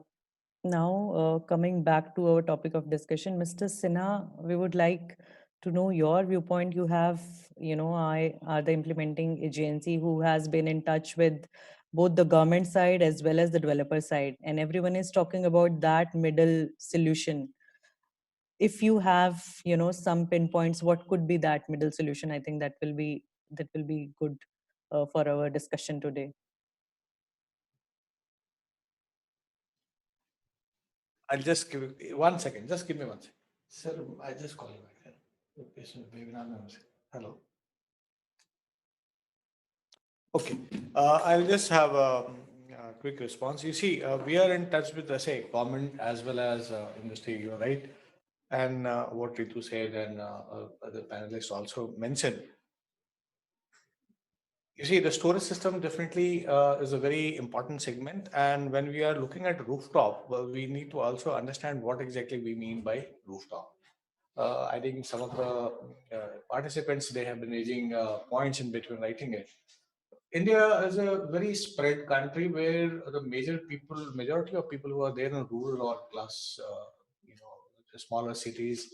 Now, coming back to our topic of discussion, Mr. Sinha, we would like to know your viewpoint. You have, I are the implementing agency who has been in touch with both the government side as well as the developer side, and everyone is talking about that middle solution. If you have, some pinpoints, what could be that middle solution? I think that will be good for our discussion today. I'll just give you 1 second. Just give me 1 second. Sir, I just call you back. Hello. Okay. I'll just have a quick response. You see, we are in touch with, say, government as well as industry, you're right. And what Ritu said and other panelists also mentioned. You see, the storage system definitely is a very important segment. And when we are looking at rooftop, well, we need to also understand what exactly we mean by rooftop. I think some of the participants, they have been raising points in between writing it. India is a very spread country where the majority of people who are there in rural or class, the smaller cities,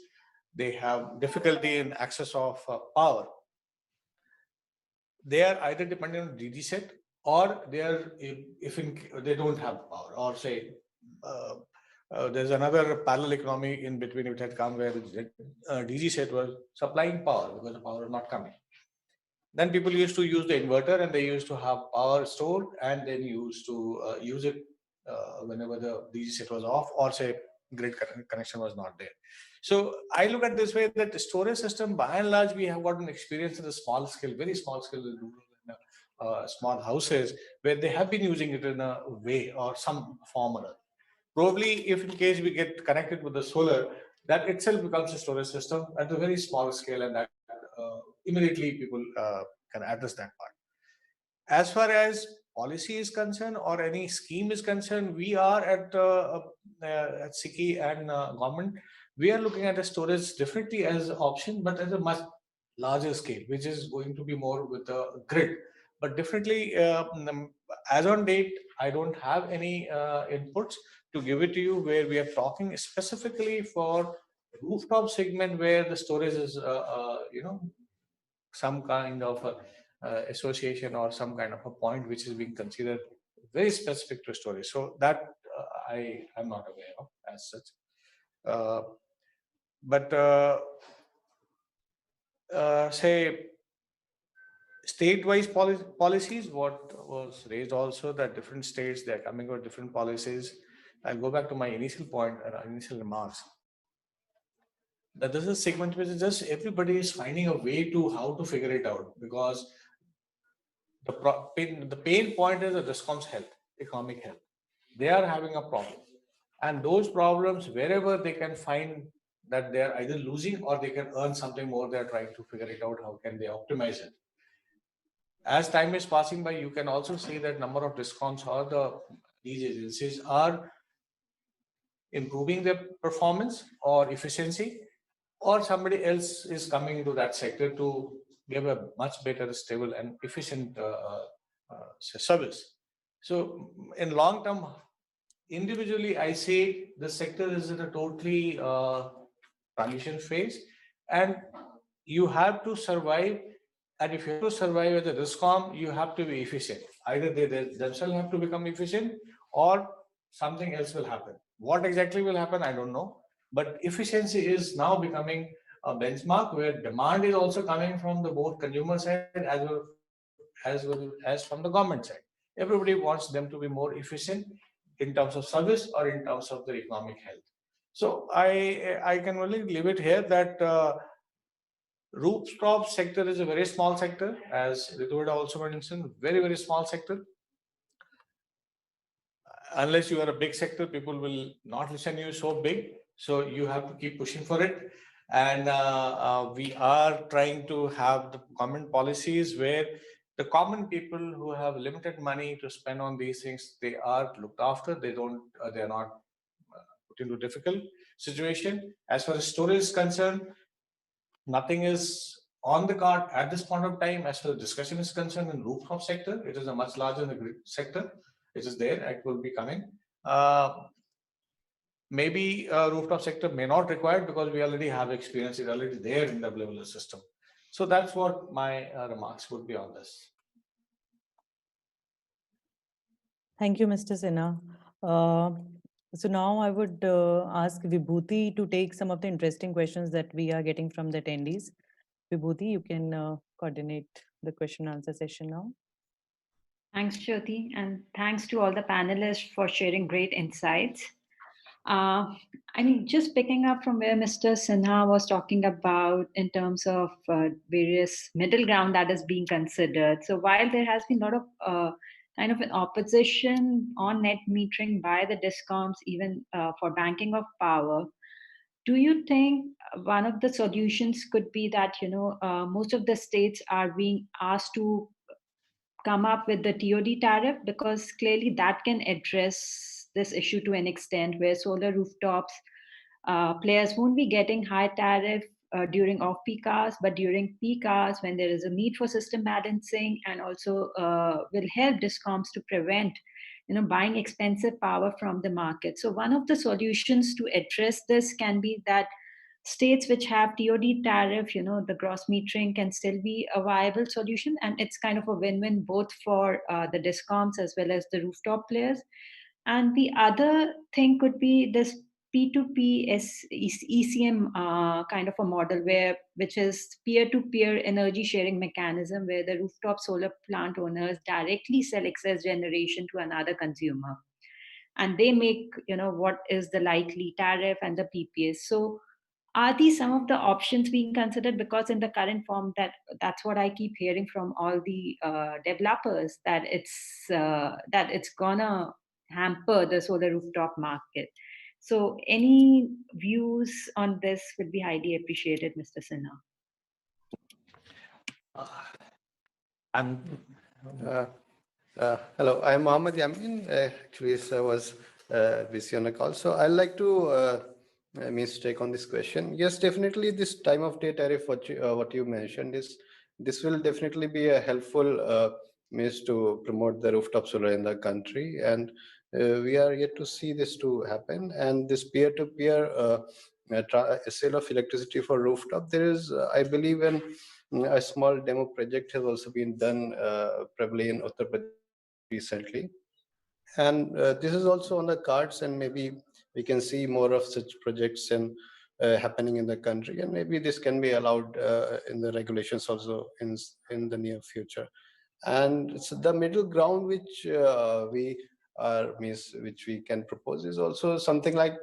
they have difficulty in access of power. They are either dependent on DG set, or they are if they don't have power, or say there's another parallel economy in between which had come where DG set was supplying power because the power is not coming. Then people used to use the inverter and they used to have power stored and then used to use it whenever the DG set was off, or say grid connection was not there. So I look at this way that the storage system, by and large, we have got an experience in the small scale, very small scale, small houses where they have been using it in a way or some form or other. Probably if in case we get connected with the solar, that itself becomes a storage system at a very small scale, and that immediately people can address that part. As far as policy is concerned or any scheme is concerned, we are at SECI and government, we are looking at a storage definitely as an option, but as a much larger scale, which is going to be more with the grid. But definitely, as on date, I don't have any inputs to give it to you where we are talking specifically for rooftop segment where the storage is, some kind of association or some kind of a point which is being considered very specific to storage. So that I am not aware of as such. But say state-wise policies, what was raised also that different states, they're coming with different policies. I'll go back to my initial point, initial remarks. That this is a segment which is just everybody is finding a way to how to figure it out, because the pain point is the DISCOM's health, economic health. They are having a problem. And those problems, wherever they can find that they're either losing or they can earn something more, they're trying to figure it out, how can they optimize it. As time is passing by, you can also see that number of DISCOMs or these agencies are improving their performance or efficiency, or somebody else is coming into that sector to give a much better, stable, and efficient service. So in long term, individually, I say the sector is in a totally transition phase, and you have to survive. And if you have to survive as a RISCOM, you have to be efficient. Either they themselves have to become efficient, or something else will happen. What exactly will happen, I don't know. But efficiency is now becoming a benchmark where demand is also coming from the both consumer side as well as from the government side. Everybody wants them to be more efficient in terms of service or in terms of their economic health. So I can only leave it here that rooftop sector is a very small sector, as Ritu also mentioned, very small sector. Unless you are a big sector, people will not listen to you so big. So you have to keep pushing for it. And we are trying to have the government policies where the common people who have limited money to spend on these things, they are looked after. They are not put into difficult situation. As far as storage is concerned, nothing is on the card at this point of time. As far as discussion is concerned in rooftop sector, it is a much larger sector. It is there. It will be coming. Maybe rooftop sector may not require because we already have experience. It's already there in the level system. So that's what my remarks would be on this. Thank you, Mr. Sinha. So now I would ask Vibhuti to take some of the interesting questions that we are getting from the attendees. Vibhuti, you can coordinate the question and answer session now. Thanks, Jyoti, and thanks to all the panelists for sharing great insights. I mean, just picking up from where Mr. Sinha was talking about in terms of various middle ground that is being considered. So while there has been a lot of kind of an opposition on net metering by the DISCOMs, even for banking of power, do you think one of the solutions could be that, most of the states are being asked to come up with the TOD tariff, because clearly that can address this issue to an extent where solar rooftops players won't be getting high tariff during off-peak hours, but during peak hours when there is a need for system balancing, and also will help DISCOMs to prevent buying expensive power from the market. So one of the solutions to address this can be that states which have TOD tariff, the gross metering can still be a viable solution, and it's kind of a win-win both for the DISCOMs as well as the rooftop players. And the other thing could be this P2P ECM kind of a model which is peer-to-peer energy sharing mechanism, where the rooftop solar plant owners directly sell excess generation to another consumer, and they make what is the likely tariff and the PPA. So are these some of the options being considered? Because in the current form, that's what I keep hearing from all the developers, that it's gonna hamper the solar rooftop market. So any views on this would be highly appreciated, Mr. Sinha. Hello, I'm Mohammed Yamin. Actually, I was busy on a call, so I'd like to take on this question. Yes, definitely, this time of day tariff, what you mentioned, this will definitely be a helpful means to promote the rooftop solar in the country, and we are yet to see this to happen. And this peer-to-peer sale of electricity for rooftop, there is, I believe, a small demo project has also been done probably in Uttar Pradesh recently, and this is also on the cards, and maybe we can see more of such projects and happening in the country, and maybe this can be allowed in the regulations also in the near future. And so the middle ground which which we can propose is also something like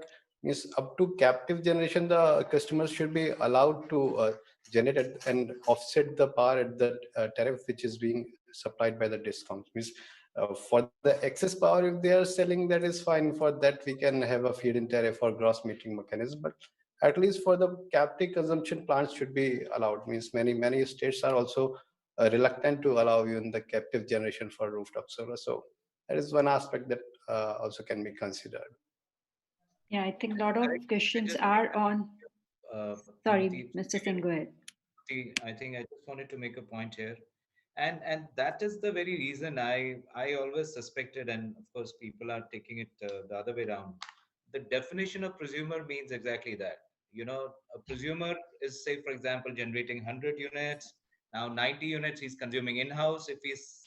up to captive generation. The customers should be allowed to generate and offset the power at the tariff which is being supplied by the DISCOMs. For the excess power, if they are selling, that is fine. For that, we can have a feed-in tariff or gross metering mechanism. But at least for the captive consumption, plants should be allowed. Many states are also reluctant to allow even the captive generation for rooftop solar. So that is one aspect that also can be considered. Yeah, I think a lot of questions are on. Sorry, Mr. Singh, go ahead. I think I just wanted to make a point here, and that is the very reason I always suspected, and of course people are taking it the other way around. The definition of presumer means exactly that. You know, a presumer is, say, for example, generating 100 units. Now 90 units he's consuming in-house. If he's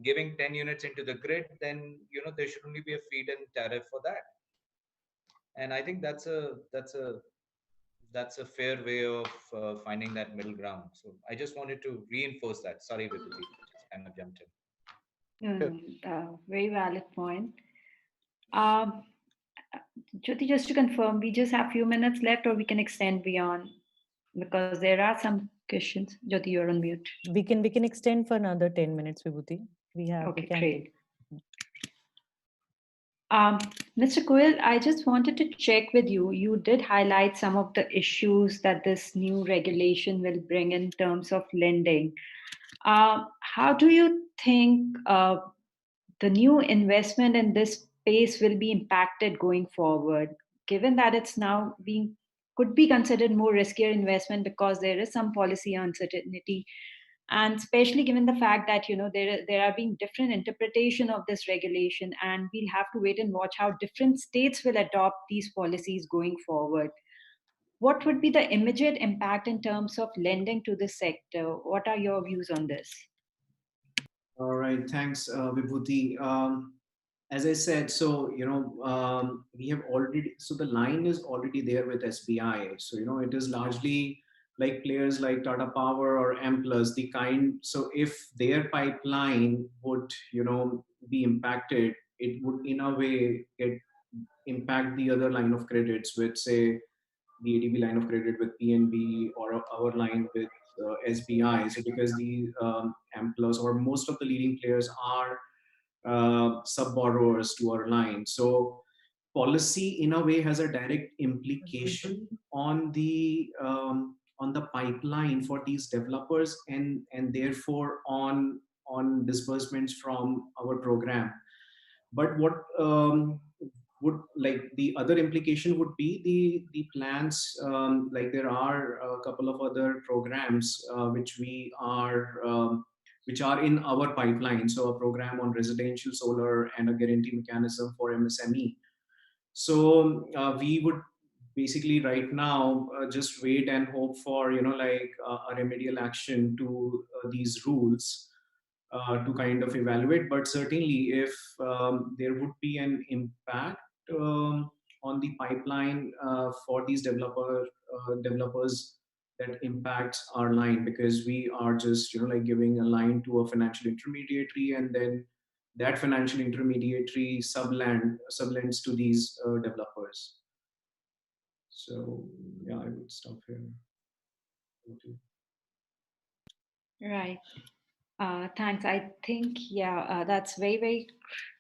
giving 10 units into the grid, then there should only be a feed-in tariff for that. And I think that's a fair way of finding that middle ground. So I just wanted to reinforce that. Sorry, Vibhuti, just kind of jumped in. Very valid point. Um, Jyoti, just to confirm, we just have few minutes left, or we can extend beyond, because there are some questions. Jyoti, you're on mute. We can extend for another 10 minutes, Vibhuti. Okay, great. Mr. Goyal, I just wanted to check with you. You did highlight some of the issues that this new regulation will bring in terms of lending. How do you think the new investment in this space will be impacted going forward, given that it's now could be considered more riskier investment because there is some policy uncertainty, and especially given the fact that there are being different interpretation of this regulation, and we'll have to wait and watch how different states will adopt these policies going forward. What would be the immediate impact in terms of lending to this sector? What are your views on this? All right, thanks, Vibhuti. As I said, so we have already, so the line is already there with SBI. So it is largely like players like Tata Power or Amplus, the kind. So if their pipeline would be impacted, it would in a way impact the other line of credits with, say, the ADB line of credit with PNB, or our line with SBI. So because the Amplus or most of the leading players are sub borrowers to our line, so policy in a way has a direct implication on the pipeline for these developers, and therefore on disbursements from our program. But what would, like, the other implication would be the plans, like there are a couple of other programs which are in our pipeline. So a program on residential solar and a guarantee mechanism for MSME. So we would basically right now just wait and hope for a remedial action to these rules to kind of evaluate. But certainly if there would be an impact on the pipeline for these developers, that impacts our line, because we are just giving a line to a financial intermediary, and then that financial intermediary sublends to these developers. So yeah, I would stop here. Right. Thanks. I think, that's very, very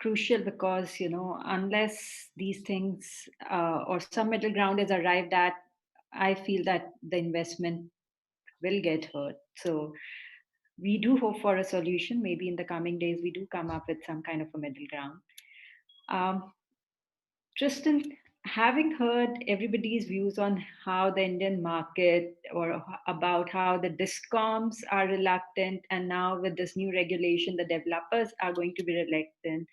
crucial, because, unless these things or some middle ground is arrived at, I feel that the investment will get hurt. So we do hope for a solution. Maybe in the coming days, we do come up with some kind of a middle ground. Tristan, having heard everybody's views on how the Indian market, or about how the discoms are reluctant, and now with this new regulation, the developers are going to be reluctant,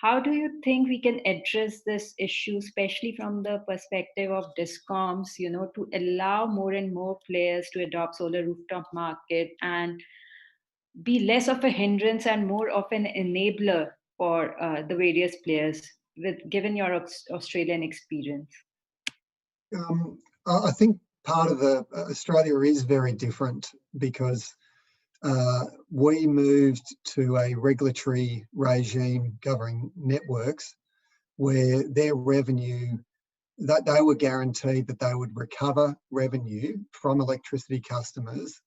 how do you think we can address this issue, especially from the perspective of discoms, to allow more and more players to adopt solar rooftop market and be less of a hindrance and more of an enabler for the various players, given your Australian experience? I think part of Australia is very different, because we moved to a regulatory regime governing networks where their revenue, that they were guaranteed that they would recover revenue from electricity customers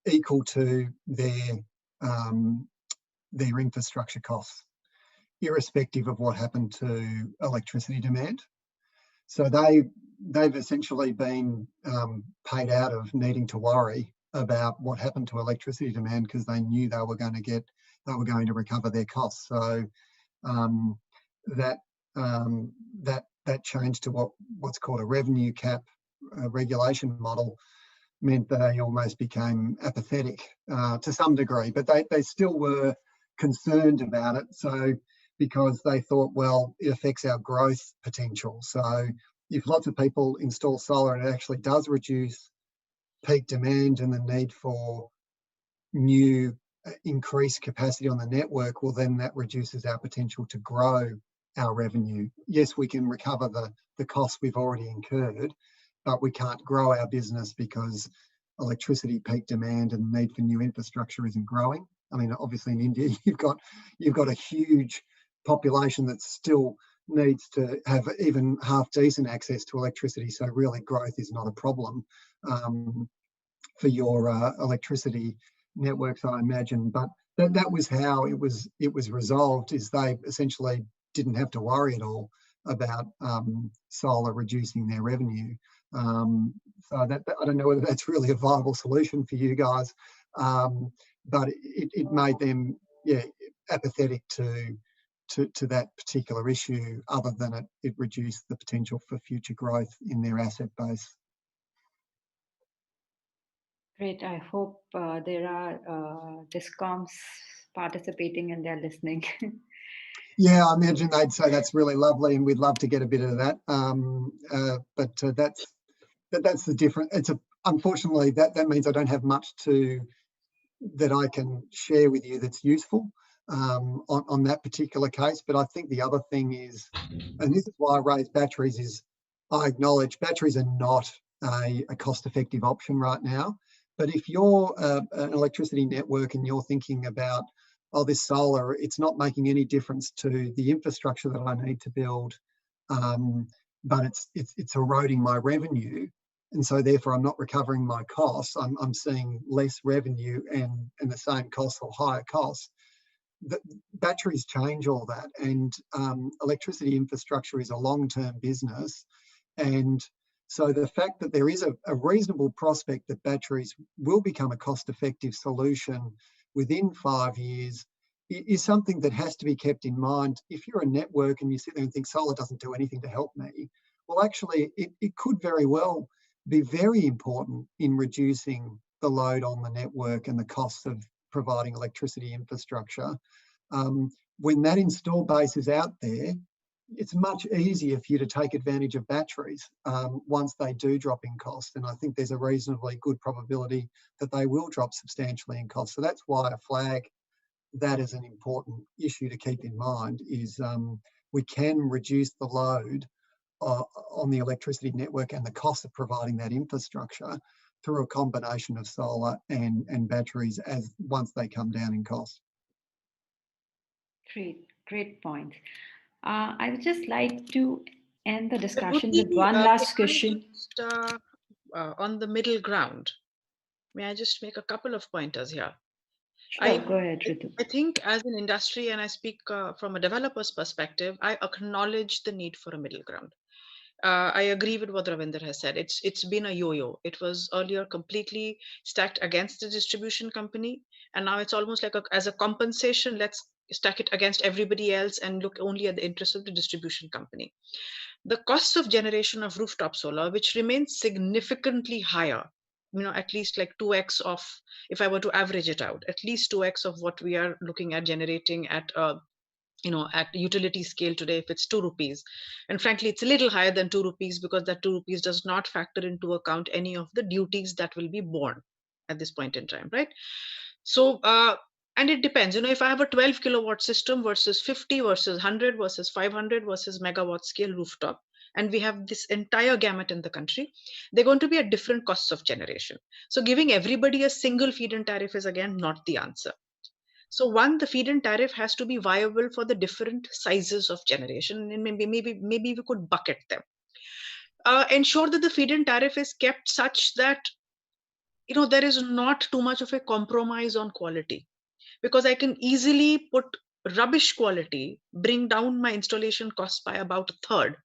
equal to their infrastructure costs, irrespective of what happened to electricity demand. So they've essentially been paid out of needing to worry about what happened to electricity demand, because they knew they were going to recover their costs. So that change to what's called a revenue cap regulation model meant they almost became apathetic to some degree, but they still were concerned about it. So because they thought, well, it affects our growth potential. So if lots of people install solar and it actually does reduce peak demand and the need for new increased capacity on the network, well, then that reduces our potential to grow our revenue. Yes, we can recover the costs we've already incurred, but we can't grow our business because electricity peak demand and the need for new infrastructure isn't growing. I mean, obviously in India, you've got a huge population that still needs to have even half decent access to electricity. So really growth is not a problem for your electricity networks, I imagine. But that was how it was resolved, is they essentially didn't have to worry at all about solar reducing their revenue. So that, I don't know whether that's really a viable solution for you guys, but it made them apathetic to that particular issue, other than it reduced the potential for future growth in their asset base. Great. I hope there are discoms participating and they're listening. Yeah, I imagine they'd say that's really lovely and we'd love to get a bit of that. But that's the difference. Unfortunately, that means I don't have much that I can share with you that's useful on that particular case. But I think the other thing is, and this is why I raised batteries, is I acknowledge batteries are not a cost-effective option right now. But if you're an electricity network and you're thinking about, oh, this solar, it's not making any difference to the infrastructure that I need to build, but it's eroding my revenue, and so therefore I'm not recovering my costs. I'm seeing less revenue and the same costs or higher costs. The batteries change all that, and electricity infrastructure is a long-term business, and so the fact that there is a reasonable prospect that batteries will become a cost-effective solution within 5 years is something that has to be kept in mind. If you're a network and you sit there and think solar doesn't do anything to help me, well, actually, it could very well be very important in reducing the load on the network and the costs of providing electricity infrastructure. When that install base is out there, it's much easier for you to take advantage of batteries once they do drop in cost. And I think there's a reasonably good probability that they will drop substantially in cost. So that's why I flag that as an important issue to keep in mind, is we can reduce the load on the electricity network and the cost of providing that infrastructure through a combination of solar and batteries once they come down in cost. Great point. I would just like to end the discussion with Vibhuti, one last question. On the middle ground, may I just make a couple of pointers here? Sure, go ahead, Ritu. I think as an industry, and I speak from a developer's perspective, I acknowledge the need for a middle ground. I agree with what Ravinder has said. It's been a yo-yo. It was earlier completely stacked against the distribution company, and now it's almost like as a compensation, let's stack it against everybody else and look only at the interests of the distribution company. The cost of generation of rooftop solar, which remains significantly higher, at least like 2x of, if I were to average it out, at least 2x of what we are looking at generating at at utility scale today, if it's 2 rupees. And frankly, it's a little higher than 2 rupees because that 2 rupees does not factor into account any of the duties that will be borne at this point in time, right? So, and it depends, if I have a 12 kilowatt system versus 50 versus 100 versus 500 versus megawatt scale rooftop, and we have this entire gamut in the country, they're going to be at different costs of generation. So giving everybody a single feed-in tariff is again not the answer. So one, the feed-in tariff has to be viable for the different sizes of generation, and maybe we could bucket them. Ensure that the feed-in tariff is kept such that there is not too much of a compromise on quality, because I can easily put rubbish quality, bring down my installation costs by about a third.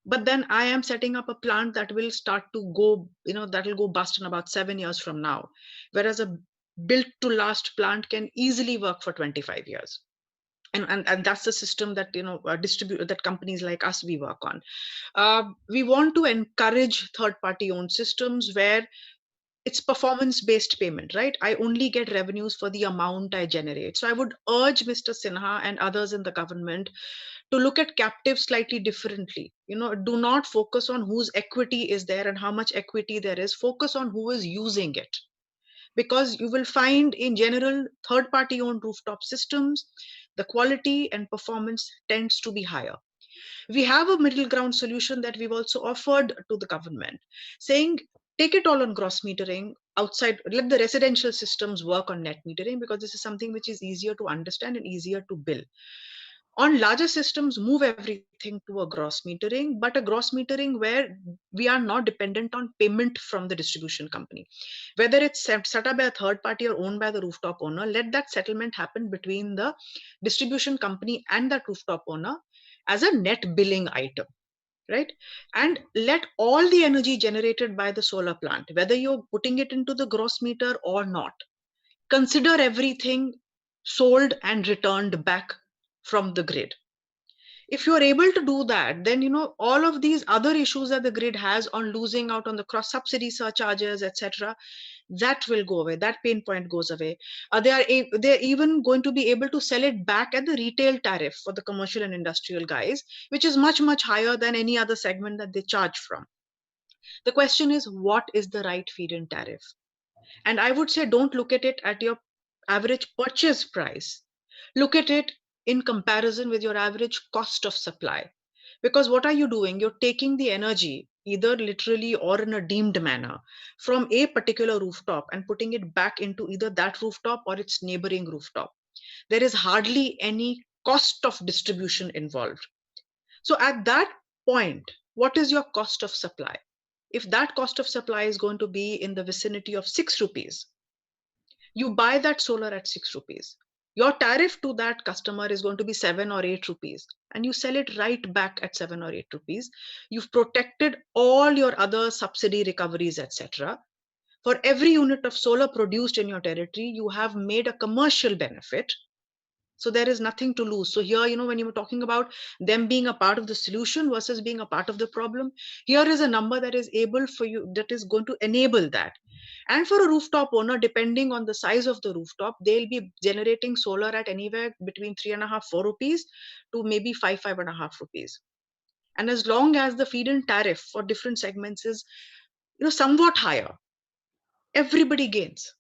But then I am setting up a plant that will start to go, that will go bust in about 7 years from now. Whereas a built to last plant can easily work for 25 years. And that's the system that, that companies like us, we work on. We want to encourage third party owned systems where it's performance-based payment, right? I only get revenues for the amount I generate. So I would urge Mr. Sinha and others in the government to look at captive slightly differently. Do not focus on whose equity is there and how much equity there is. Focus on who is using it. Because you will find in general, third-party owned rooftop systems, the quality and performance tends to be higher. We have a middle ground solution that we've also offered to the government, saying take it all on gross metering outside, let the residential systems work on net metering, because this is something which is easier to understand and easier to bill. On larger systems, move everything to a gross metering, but a gross metering where we are not dependent on payment from the distribution company. Whether it's set up by a third party or owned by the rooftop owner, let that settlement happen between the distribution company and that rooftop owner as a net billing item, right? And let all the energy generated by the solar plant, whether you're putting it into the gross meter or not, consider everything sold and returned back from the grid. If you're able to do that, then all of these other issues that the grid has on losing out on the cross subsidy surcharges, etc., that will go away. That pain point goes away. They're even going to be able to sell it back at the retail tariff for the commercial and industrial guys, which is much, much higher than any other segment that they charge from. The question is, what is the right feed-in tariff? And I would say, don't look at it at your average purchase price. Look at it in comparison with your average cost of supply. Because what are you doing? You're taking the energy, either literally or in a deemed manner, from a particular rooftop and putting it back into either that rooftop or its neighboring rooftop. There is hardly any cost of distribution involved. So at that point, what is your cost of supply? If that cost of supply is going to be in the vicinity of 6 rupees, you buy that solar at 6 rupees. Your tariff to that customer is going to be 7 or 8 rupees, and you sell it right back at 7 or 8 rupees. You've protected all your other subsidy recoveries, etc. For every unit of solar produced in your territory, you have made a commercial benefit. So there is nothing to lose. So here, when you were talking about them being a part of the solution versus being a part of the problem, here is a number that is able for you, that is going to enable that. And for a rooftop owner, depending on the size of the rooftop, they'll be generating solar at anywhere between 3.5, 4 rupees to maybe 5.5 rupees. And as long as the feed-in tariff for different segments is, somewhat higher, everybody gains.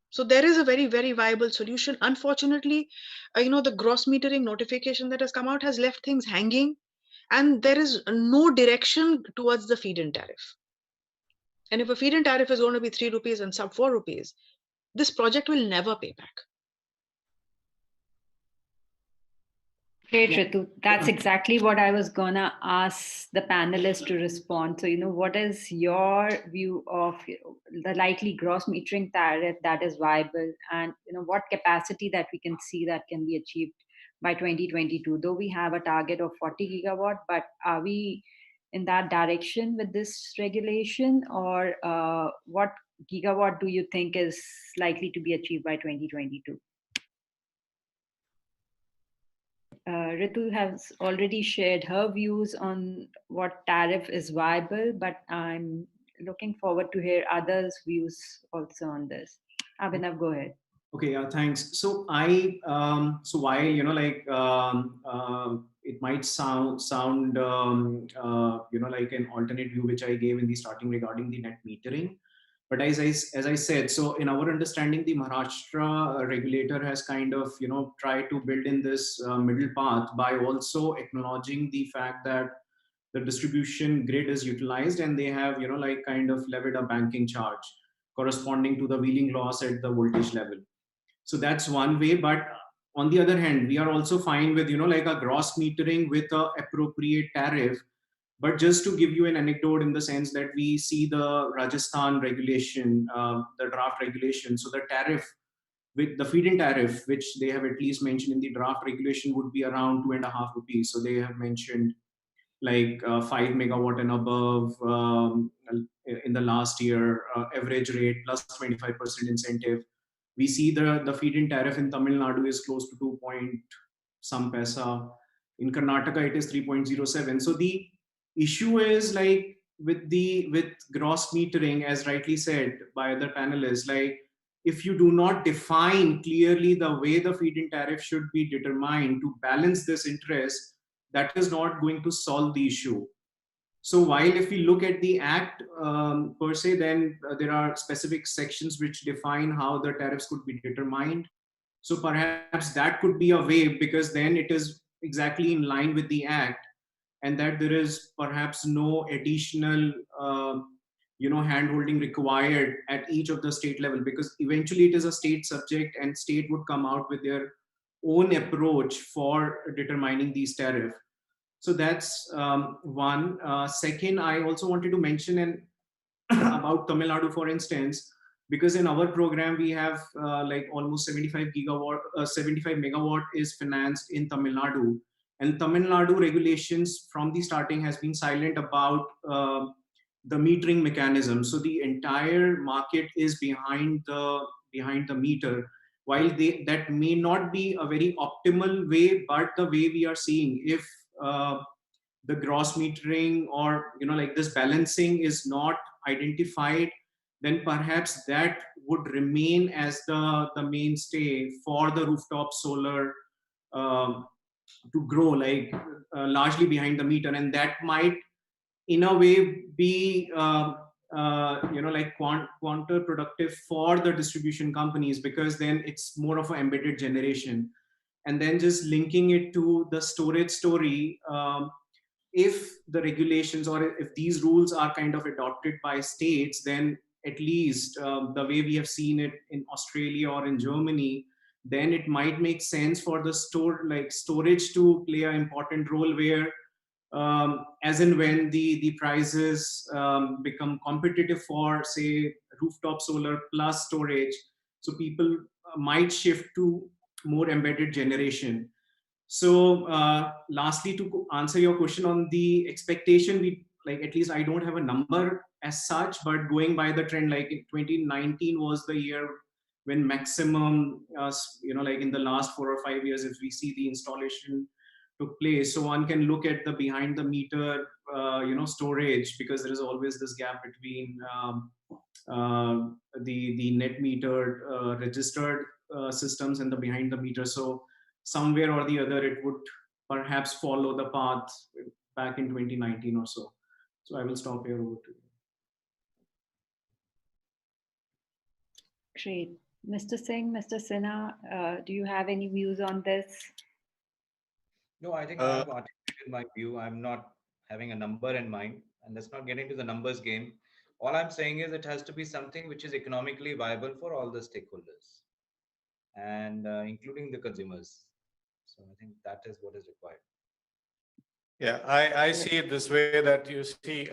So there is a very, very viable solution. Unfortunately, the gross metering notification that has come out has left things hanging, and there is no direction towards the feed-in tariff. And if a feed-in tariff is going to be 3 rupees and sub 4 rupees, this project will never pay back. Great, Ritu. That's exactly what I was gonna ask the panelists to respond. So, what is your view of the likely gross metering tariff that is viable, and what capacity that we can see that can be achieved by 2022? Though we have a target of 40 gigawatt, but are we in that direction with this regulation, or what gigawatt do you think is likely to be achieved by 2022? Ritu has already shared her views on what tariff is viable, but I'm looking forward to hear others' views also on this. Abhinav, go ahead. Okay, yeah, thanks. So so while it might sound like an alternate view which I gave in the starting regarding the net metering, but as I said, so in our understanding, the Maharashtra regulator has kind of tried to build in this middle path by also acknowledging the fact that the distribution grid is utilized, and they have kind of levied a banking charge corresponding to the wheeling loss at the voltage level. So that's one way. But on the other hand, we are also fine with a gross metering with a appropriate tariff. But just to give you an anecdote, in the sense that we see the Rajasthan regulation, the draft regulation, so the tariff with the feed-in tariff, which they have at least mentioned in the draft regulation, would be around 2.5 rupees. So they have mentioned like 5 megawatt and above in the last year, average rate plus 25% incentive. We see the feed-in tariff in Tamil Nadu is close to 2 point some paisa. In Karnataka, it is 3.07. So the issue is like with gross metering, as rightly said by other panelists, like if you do not define clearly the way the feed-in tariff should be determined to balance this interest, that is not going to solve the issue. So while if we look at the act per se, then there are specific sections which define how the tariffs could be determined. So perhaps that could be a way, because then it is exactly in line with the act, and that there is perhaps no additional hand-holding required at each of the state level, because eventually it is a state subject and state would come out with their own approach for determining these tariffs. So that's one. Second, I also wanted to mention about Tamil Nadu, for instance, because in our program we have like almost 75 megawatt is financed in Tamil Nadu, and Tamil Nadu regulations from the starting has been silent about the metering mechanism. So the entire market is behind the meter. While that may not be a very optimal way, but the way we are seeing, if the gross metering or like this balancing is not identified, then perhaps that would remain as the mainstay for the rooftop solar to grow, like largely behind the meter, and that might in a way be like counterproductive for the distribution companies, because then it's more of an embedded generation. And then just linking it to the storage story, if the regulations or if these rules are kind of adopted by states, then at least the way we have seen it in Australia or in Germany, then it might make sense for the storage to play an important role, where as and when the prices become competitive for, say, rooftop solar plus storage, so people might shift to more embedded generation. So lastly, to answer your question on the expectation, we at least I don't have a number as such, but going by the trend, like 2019 was the year when maximum, like in the last 4 or 5 years, if we see the installation took place. So one can look at the behind the meter, storage, because there is always this gap between the net metered registered systems and the behind the meter. So somewhere or the other, it would perhaps follow the path back in 2019 or so. So I will stop here. Over to you. Great. Mr. Singh, Mr. Sinha, do you have any views on this? No, I think I've articulated my view. I'm not having a number in mind, and let's not get into the numbers game. All I'm saying is it has to be something which is economically viable for all the stakeholders, and including the consumers. So I think that is what is required. Yeah, I see it this way, that you see,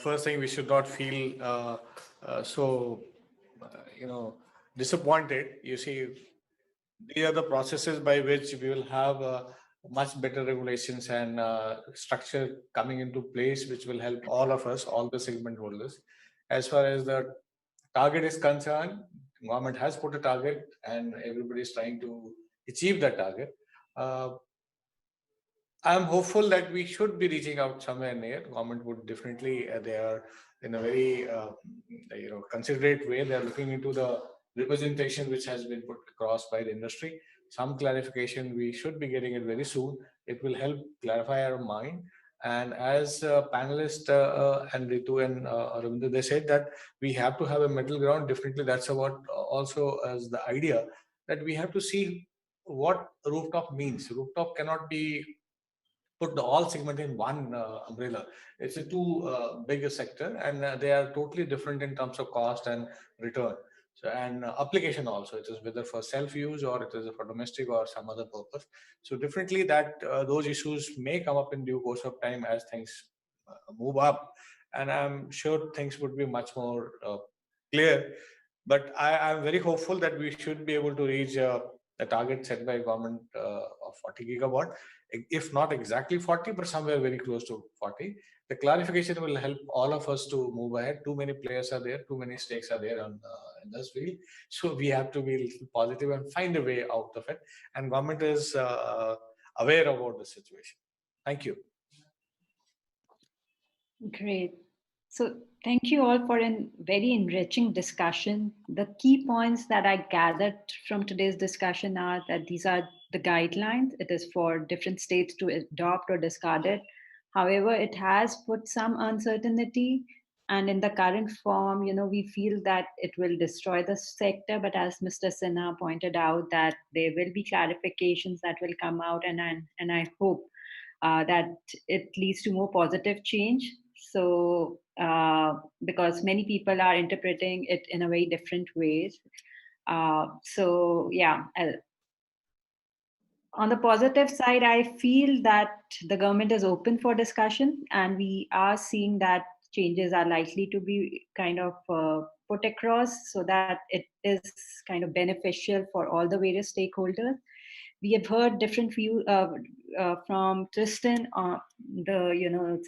first thing, we should not feel so, disappointed. You see, these are the processes by which we will have much better regulations and structure coming into place, which will help all of us, all the segment holders. As far as the target is concerned, government has put a target and everybody is trying to achieve that target. I'm hopeful that we should be reaching out somewhere near. Government would definitely, they are in a very, considerate way. They are looking into the representation which has been put across by the industry. Some clarification, we should be getting it very soon. It will help clarify our mind. And as panelists and Ritu and Ravinder, they said that we have to have a middle ground. Definitely, that's what also as the idea, that we have to see what rooftop means. Rooftop cannot be put the all segment in one umbrella. It's a too big a sector, and they are totally different in terms of cost and return. So, and application also, it is whether for self-use or it is for domestic or some other purpose. So differently, that those issues may come up in due course of time as things move up, and I'm sure things would be much more clear. But I'm very hopeful that we should be able to reach the target set by government of 40 gigawatt. If not exactly 40, but somewhere very close to 40. The clarification will help all of us to move ahead. Too many players are there, too many stakes are there on in this field. So we have to be a little positive and find a way out of it. And government is aware about the situation. Thank you. Great. So thank you all for a very enriching discussion. The key points that I gathered from today's discussion are that these are the guidelines. It is for different states to adopt or discard it. However, it has put some uncertainty. And in the current form, we feel that it will destroy the sector. But as Mr. Sinha pointed out, that there will be clarifications that will come out, and I hope that it leads to more positive change. So, because many people are interpreting it in a very different ways. So, yeah. On the positive side, I feel that the government is open for discussion, and we are seeing that changes are likely to be kind of put across so that it is kind of beneficial for all the various stakeholders. We have heard different views from Tristan on the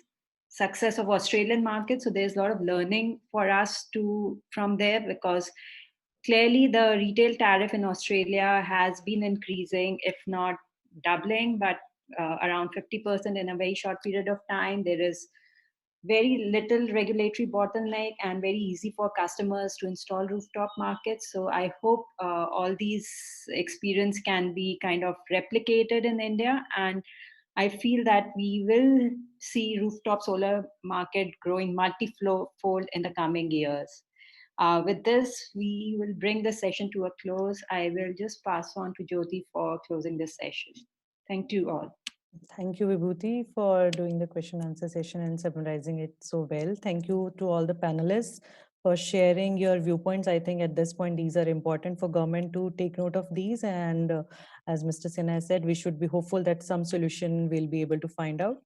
success of Australian market. So there's a lot of learning for us from there, because clearly the retail tariff in Australia has been increasing, if not doubling, but around 50% in a very short period of time. There is very little regulatory bottleneck and very easy for customers to install rooftop markets. So I hope all these experience can be kind of replicated in India, and I feel that we will see rooftop solar market growing multi-fold in the coming years. With this, we will bring the session to a close. I will just pass on to Jyoti for closing this session. Thank you all. Thank you, Vibhuti, for doing the question answer session and summarizing it so well. Thank you to all the panelists for sharing your viewpoints. I think at this point, these are important for government to take note of these. And as Mr. Sinha said, we should be hopeful that some solution we'll be able to find out.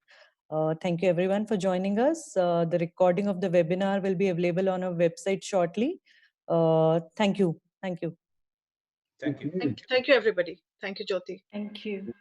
Thank you everyone for joining us. The recording of the webinar will be available on our website shortly. Thank you. Thank you. Thank you. Thank you, everybody. Thank you, Jyoti. Thank you.